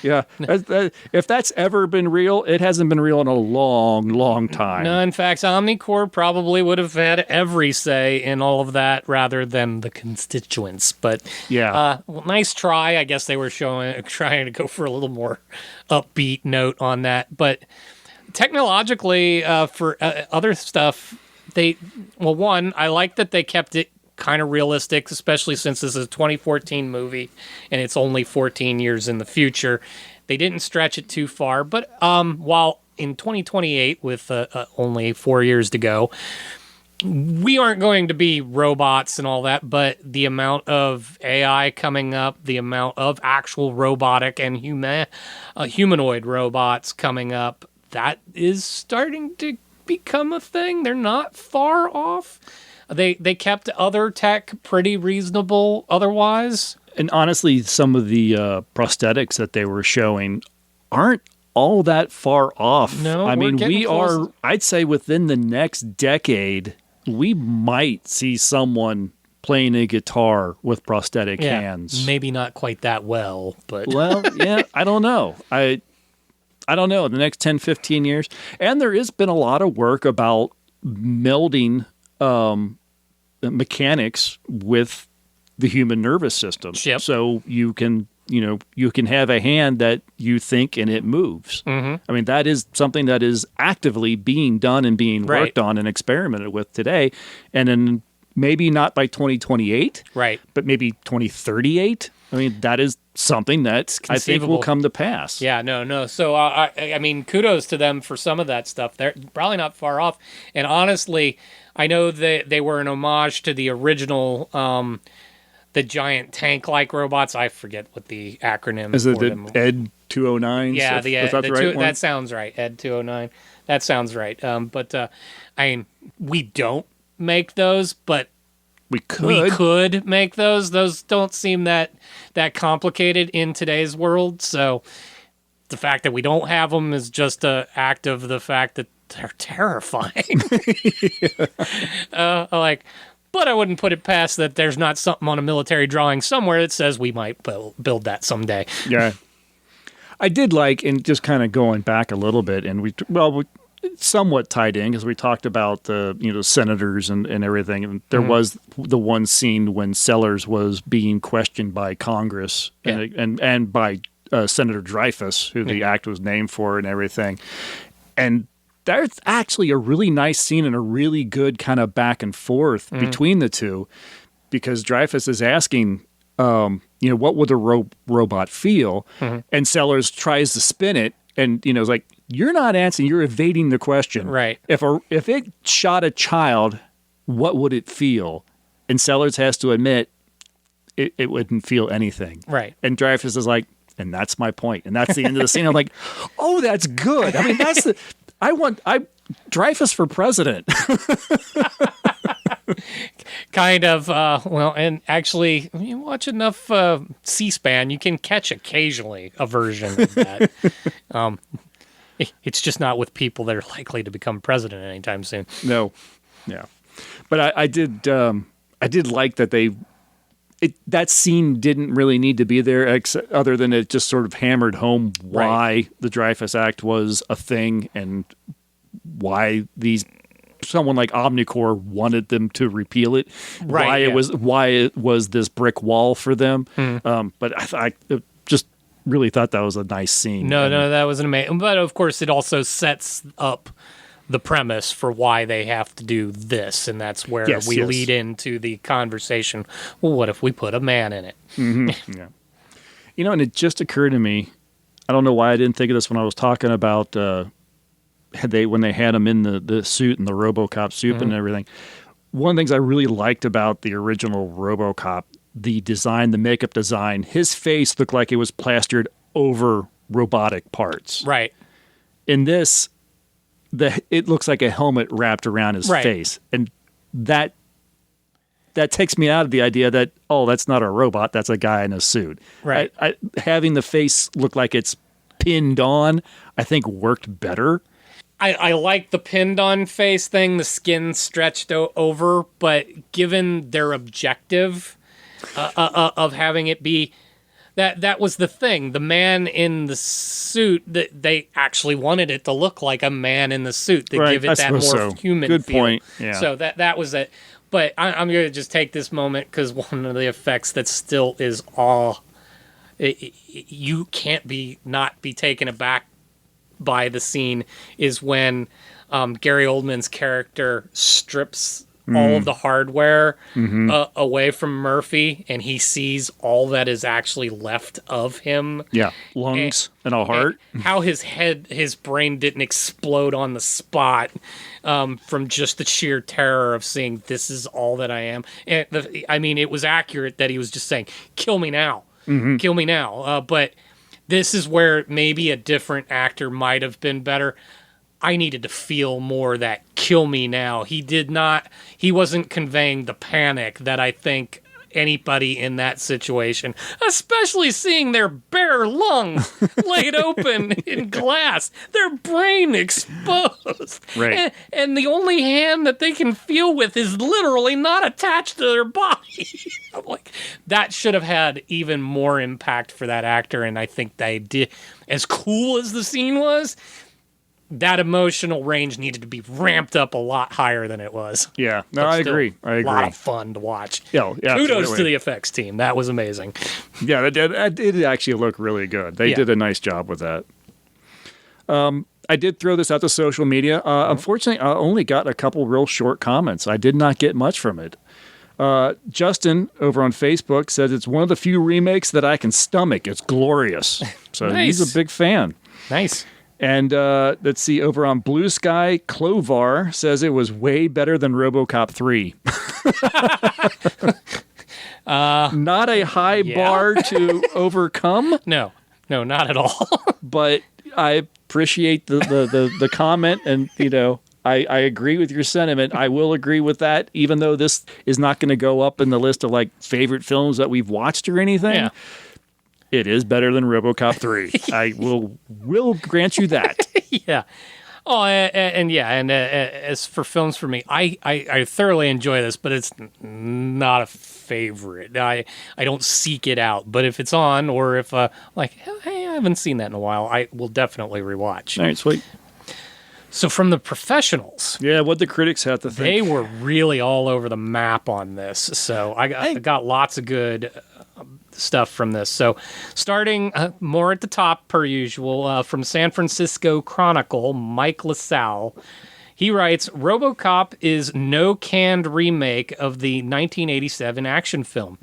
B: yeah. If that's ever been real, it hasn't been real in a long, long time.
C: No, in fact, Omnicorp probably would have had every say in all of that rather than the constituents. But nice try. I guess they were trying to go for a little more upbeat note on that, but. Technologically, for other stuff, I like that they kept it kind of realistic, especially since this is a 2014 movie and it's only 14 years in the future. They didn't stretch it too far, but while in 2028, with only 4 years to go, we aren't going to be robots and all that, but the amount of AI coming up, the amount of actual robotic and humanoid robots coming up, that is starting to become a thing. They're not far off. They kept other tech pretty reasonable otherwise.
B: And honestly, some of the prosthetics that they were showing aren't all that far off.
C: No,
B: I mean, I'd say within the next decade, we might see someone playing a guitar with prosthetic hands.
C: Maybe not quite that well, but...
B: Well, yeah, I don't know. I don't know, the next 10, 15 years. And there has been a lot of work about melding mechanics with the human nervous system.
C: Yep.
B: So you can have a hand that you think and it moves.
C: Mm-hmm.
B: I mean, that is something that is actively being done and being worked on and experimented with today. And then maybe not by 2028,
C: right?
B: But maybe 2038. I mean, that is something that I think will come to pass.
C: Yeah, no. So, I mean, kudos to them for some of that stuff. They're probably not far off. And honestly, I know that they were an homage to the original, the giant tank-like robots. I forget what the acronym is. Is it
B: Ed 209?
C: Yeah,
B: that
C: sounds right. Ed 209. That sounds right. But I mean, we don't make those, but we could make those. Those don't seem that complicated in today's world. So the fact that we don't have them is just an act of the fact that they're terrifying. But I wouldn't put it past that there's not something on a military drawing somewhere that says we might build that someday.
B: Yeah. I did like, and just kind of going back a little bit, and we somewhat tied in because we talked about the senators and everything. And there was the one scene when Sellers was being questioned by Congress and by Senator Dreyfus, who the act was named for and everything. And that's actually a really nice scene and a really good kind of back and forth between the two, because Dreyfus is asking, what would a robot feel? And Sellers tries to spin it, and it's like, you're not answering, you're evading the question.
C: Right.
B: If it shot a child, what would it feel? And Sellers has to admit it wouldn't feel anything.
C: Right.
B: And Dreyfus is like, and that's my point. And that's the end of the scene. I'm like, oh, that's good. I mean, I Dreyfus for president.
C: Kind of, and actually, you watch enough C-SPAN, you can catch occasionally a version of that. It's just not with people that are likely to become president anytime soon.
B: No, yeah, but I did like that that scene didn't really need to be there, other than it just sort of hammered home why the Dreyfus Act was a thing and why someone like Omnicorps wanted them to repeal it. Why it was this brick wall for them. But I just really thought that was a nice scene.
C: No, that was an amazing. But of course, it also sets up the premise for why they have to do this, and that's where we lead into the conversation. Well, what if we put a man in it?
B: Yeah. And it just occurred to me, I don't know why I didn't think of this when I was talking about when they had him in the suit and the Robocop suit and everything. One of the things I really liked about the original Robocop, the design, the makeup design, his face looked like it was plastered over robotic parts.
C: Right.
B: In this, it looks like a helmet wrapped around his face. And that takes me out of the idea that, that's not a robot, that's a guy in a suit.
C: Right.
B: Having the face look like it's pinned on, I think worked better.
C: I like the pinned on face thing, the skin stretched over, but given their objective of having it be, that was the thing. The man in the suit, that they actually wanted it to look like a man in the suit to give it that more human
B: Good
C: feel.
B: Point. Yeah.
C: So that was it. But I'm going to just take this moment because one of the effects that still is you can't not be taken aback by the scene is when Gary Oldman's character strips all of the hardware away from Murphy, and he sees all that is actually left of him.
B: Yeah, lungs and a heart.
C: And how his brain didn't explode on the spot from just the sheer terror of seeing this is all that I am. And it was accurate that he was just saying, "Kill me now, kill me now." But this is where maybe a different actor might have been better. I needed to feel more that kill me now. He wasn't conveying the panic that I think anybody in that situation, especially seeing their bare lungs laid open in glass, their brain exposed.
B: Right.
C: And the only hand that they can feel with is literally not attached to their body. I'm like, that should have had even more impact for that actor, and I think they did. As cool as the scene was, that emotional range needed to be ramped up a lot higher than it was.
B: Yeah, no, I agree.
C: A lot of fun to watch.
B: Yeah,
C: Kudos
B: absolutely.
C: to the effects team. That was amazing.
B: Yeah, that did actually look really good. They did a nice job with that. I did throw this out to social media. Unfortunately, I only got a couple real short comments. I did not get much from it. Justin over on Facebook says it's one of the few remakes that I can stomach. It's glorious. So he's a big fan.
C: Nice.
B: And let's see, over on Blue Sky, Clovar says it was way better than Robocop 3. Not a high bar to overcome.
C: No, not at all.
B: But I appreciate the comment, and I agree with your sentiment. I will agree with that, even though this is not going to go up in the list of like favorite films that we've watched or anything.
C: Yeah.
B: It is better than RoboCop 3. I will grant you that.
C: Yeah. Oh, and as for films for me, I thoroughly enjoy this, but it's not a favorite. I don't seek it out, but if it's on, or if hey, I haven't seen that in a while, I will definitely rewatch.
B: All right, sweet.
C: So from the professionals,
B: what the critics have to think.
C: They were really all over the map on this. So I got lots of good stuff from this. So starting more at the top per usual, from San Francisco Chronicle, Mike LaSalle. He writes, RoboCop is no canned remake of the 1987 action film.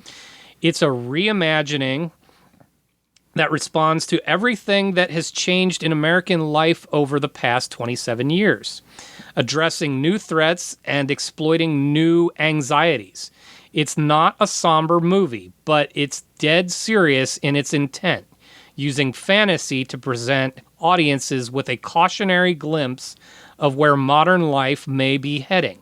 C: It's a reimagining that responds to everything that has changed in American life over the past 27 years, addressing new threats and exploiting new anxieties. It's not a somber movie, but it's dead serious in its intent, using fantasy to present audiences with a cautionary glimpse of where modern life may be heading.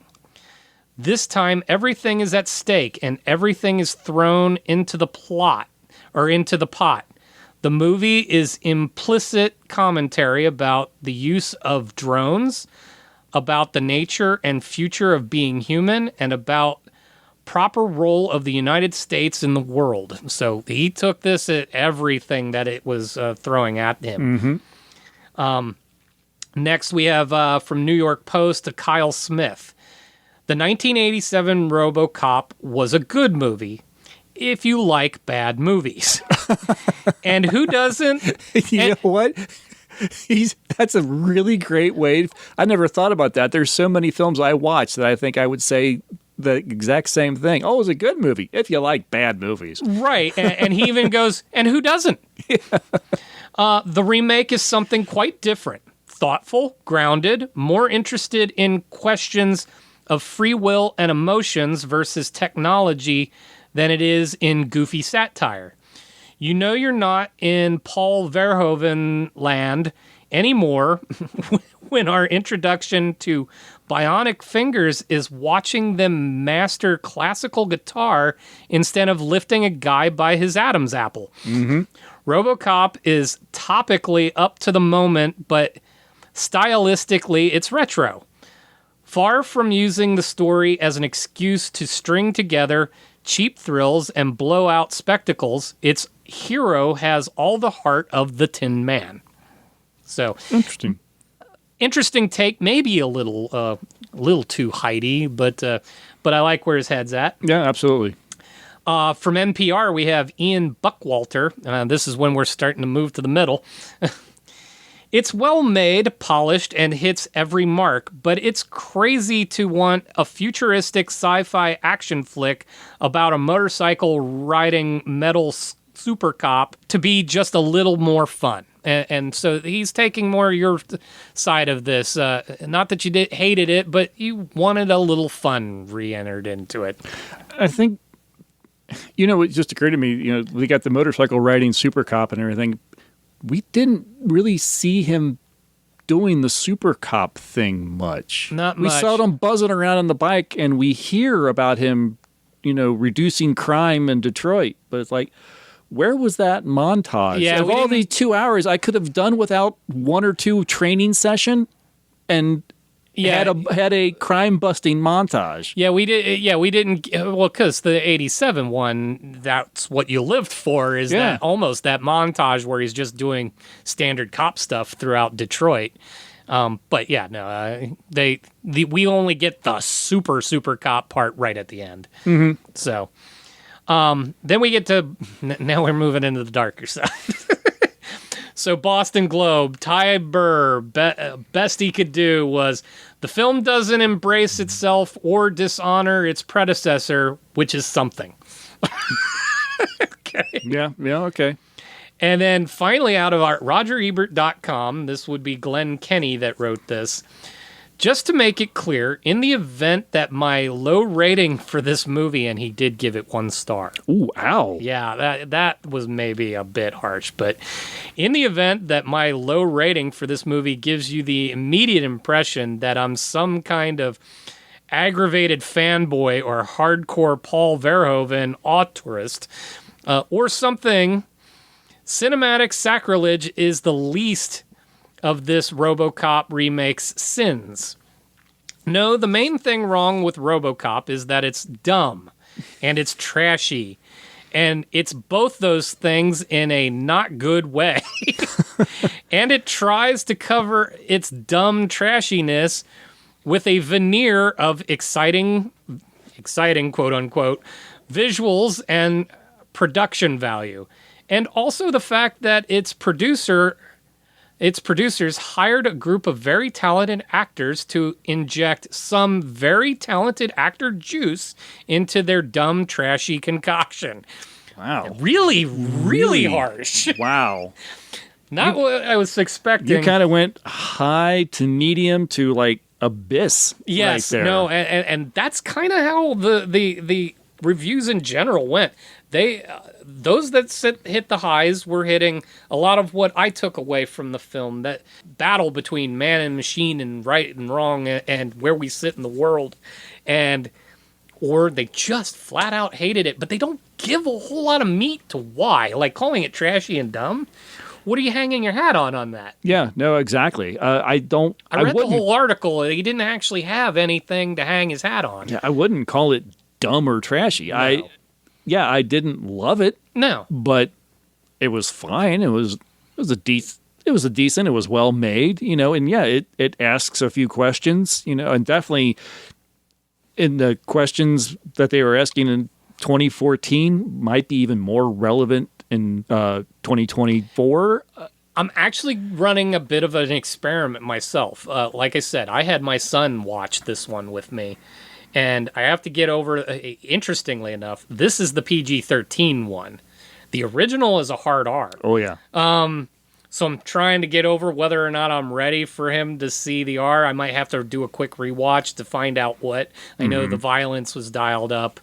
C: This time, everything is at stake and everything is thrown into the pot. The movie is implicit commentary about the use of drones, about the nature and future of being human, and about proper role of the United States in the world. So he took this at everything that it was throwing at him. Mm-hmm. Next, we have from New York Post to Kyle Smith. The 1987 RoboCop was a good movie if you like bad movies. And who doesn't?
B: You know what? That's a really great way. I never thought about that. There's so many films I watch that I think I would say the exact same thing. Oh, it was a good movie if you like bad movies.
C: Right. And he even goes, and who doesn't? Yeah. The remake is something quite different. Thoughtful, grounded, more interested in questions of free will and emotions versus technology than it is in goofy satire. You know you're not in Paul Verhoeven land anymore when our introduction to Bionic Fingers is watching them master classical guitar instead of lifting a guy by his Adam's apple. Mm-hmm. RoboCop is topically up to the moment, but stylistically it's retro. Far from using the story as an excuse to string together cheap thrills and blow out spectacles, its hero has all the heart of the Tin Man. So interesting take, maybe a little too heighty, but I like where his head's at.
B: Yeah, absolutely.
C: From NPR, we have Ian Buckwalter. This is when we're starting to move to the middle. It's well made, polished, and hits every mark, but it's crazy to want a futuristic sci-fi action flick about a motorcycle riding metal super cop to be just a little more fun. And so he's taking more your side of this. Not that you hated it, but you wanted a little fun re-entered into it.
B: I think, it just occurred to me, we got the motorcycle riding super cop and everything. We didn't really see him doing the super cop thing much.
C: Not much.
B: We saw him buzzing around on the bike, and we hear about him, reducing crime in Detroit. But it's like, where was that montage?
C: Yeah,
B: of all these 2 hours, I could have done without one or two training session and had a crime busting montage.
C: Yeah, we did. Yeah, we didn't. Well, because the '87 one, that's what you lived for. Is that almost that montage where he's just doing standard cop stuff throughout Detroit. But yeah, no, we only get the super cop part right at the end. Mm-hmm. So, then we get to now we're moving into the darker side. So Boston Globe, Ty Burr, best he could do was, the film doesn't embrace itself or dishonor its predecessor, which is something. Okay.
B: Yeah, okay.
C: And then finally out of our RogerEbert.com, this would be Glenn Kenny that wrote this. Just to make it clear, in the event that my low rating for this movie, and he did give it 1 star.
B: Ooh, ow.
C: Yeah, that was maybe a bit harsh, but in the event that my low rating for this movie gives you the immediate impression that I'm some kind of aggravated fanboy or hardcore Paul Verhoeven auteurist, or something, cinematic sacrilege is the least of this Robocop remake's sins. No, the main thing wrong with Robocop is that it's dumb and it's trashy. And it's both those things in a not good way. And it tries to cover its dumb trashiness with a veneer of exciting quote unquote, visuals and production value. And also the fact that its producers hired a group of very talented actors to inject some very talented actor juice into their dumb, trashy concoction.
B: Wow.
C: Really, really harsh.
B: Wow.
C: Not what I was expecting.
B: You kind of went high to medium to like abyss.
C: Yes,
B: right there.
C: no, and that's kind of how the reviews in general went. Those that hit the highs were hitting a lot of what I took away from the film, that battle between man and machine and right and wrong and where we sit in the world, or they just flat out hated it, but they don't give a whole lot of meat to why, like calling it trashy and dumb. What are you hanging your hat on that?
B: Yeah, no, exactly. I read
C: the whole article. He didn't actually have anything to hang his hat on.
B: Yeah, I wouldn't call it dumb or trashy.
C: No.
B: I didn't love it.
C: No,
B: but it was fine. It was decent. It was well made, and yeah, it asks a few questions, and definitely in the questions that they were asking in 2014 might be even more relevant in 2024.
C: I'm actually running a bit of an experiment myself. Like I said, I had my son watch this one with me. And I have to get over, interestingly enough, this is the PG-13 one. The original is a hard R.
B: Oh, yeah.
C: So I'm trying to get over whether or not I'm ready for him to see the R. I might have to do a quick rewatch to find out what. I know the violence was dialed up.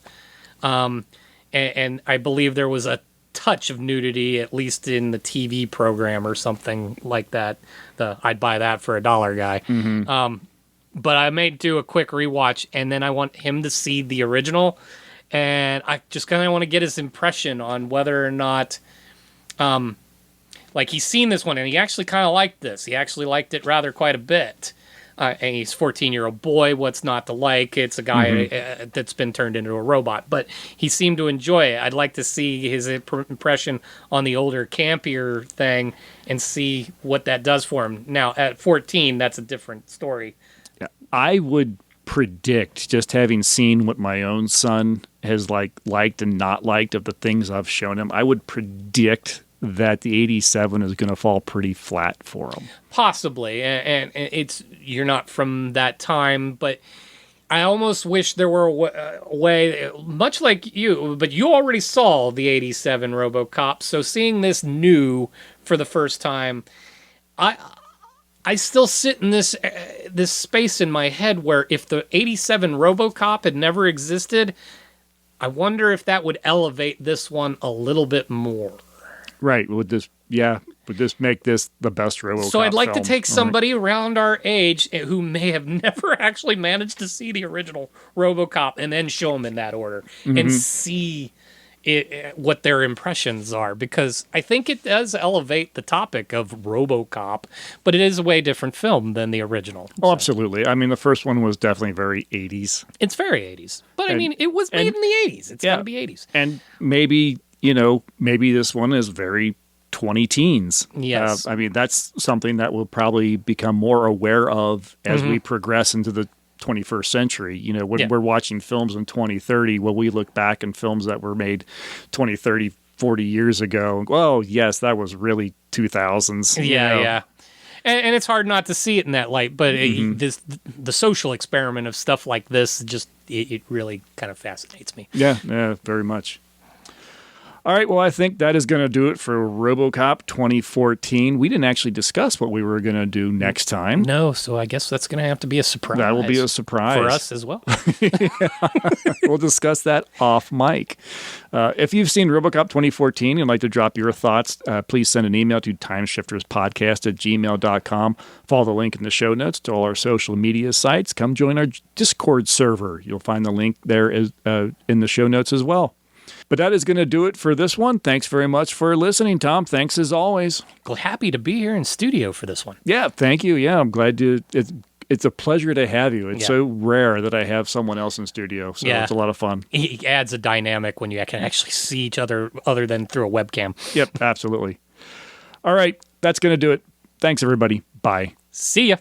C: And I believe there was a touch of nudity, at least in the TV program or something like that. I'd buy that for $1 guy. But I may do a quick rewatch, and then I want him to see the original, and I just kind of want to get his impression on whether or not, like he's seen this one, and he actually kind of liked this. He actually liked it rather quite a bit. And he's a 14-year-old boy. What's not to like? It's a guy that's been turned into a robot, but he seemed to enjoy it. I'd like to see his impression on the older, campier thing and see what that does for him. Now, at 14, that's a different story.
B: I would predict, just having seen what my own son has liked and not liked of the things I've shown him, I would predict that the 87 is going to fall pretty flat for him.
C: Possibly, and it's you're not from that time, but I almost wish there were a way, much like you, but you already saw the 87 RoboCop, so seeing this new for the first time, I still sit in this space in my head where if the 87 RoboCop had never existed, I wonder if that would elevate this one a little bit more.
B: Right. Would this make this the best RoboCop
C: So I'd like
B: film?
C: to take somebody around our age who may have never actually managed to see the original RoboCop and then show them in that order and see what their impressions are, because I think it does elevate the topic of RoboCop, but it is a way different film than the original.
B: Oh, absolutely. I mean, the first one was definitely very 80s.
C: It's very 80s, but I mean, it was made in the 80s. It's got to be 80s.
B: And maybe this one is very 20 teens.
C: Yes.
B: I mean, that's something that we'll probably become more aware of as we progress into the 21st century. When we're watching films in 2030, will we look back in films that were made 20, 30, 40 years ago? Well, yes, that was really 2000s.
C: Yeah. And it's hard not to see it in that light, but the social experiment of stuff like this just it really kind of fascinates me.
B: Yeah, very much. All right, well, I think that is going to do it for RoboCop 2014. We didn't actually discuss what we were going to do next time.
C: No, so I guess that's going to have to be a surprise.
B: That will be a surprise.
C: For us as well.
B: We'll discuss that off mic. If you've seen RoboCop 2014 and you'd like to drop your thoughts, please send an email to timeshifterspodcast@gmail.com. Follow the link in the show notes to all our social media sites. Come join our Discord server. You'll find the link there in the show notes as well. But that is going to do it for this one. Thanks very much for listening, Tom. Thanks as always.
C: Well, happy to be here in studio for this one.
B: Yeah, thank you. Yeah, I'm glad to. It's a pleasure to have you. It's so rare that I have someone else in studio, so it's a lot of fun.
C: It adds a dynamic when you can actually see each other than through a webcam.
B: Yep, absolutely. All right, that's going to do it. Thanks, everybody. Bye.
C: See ya.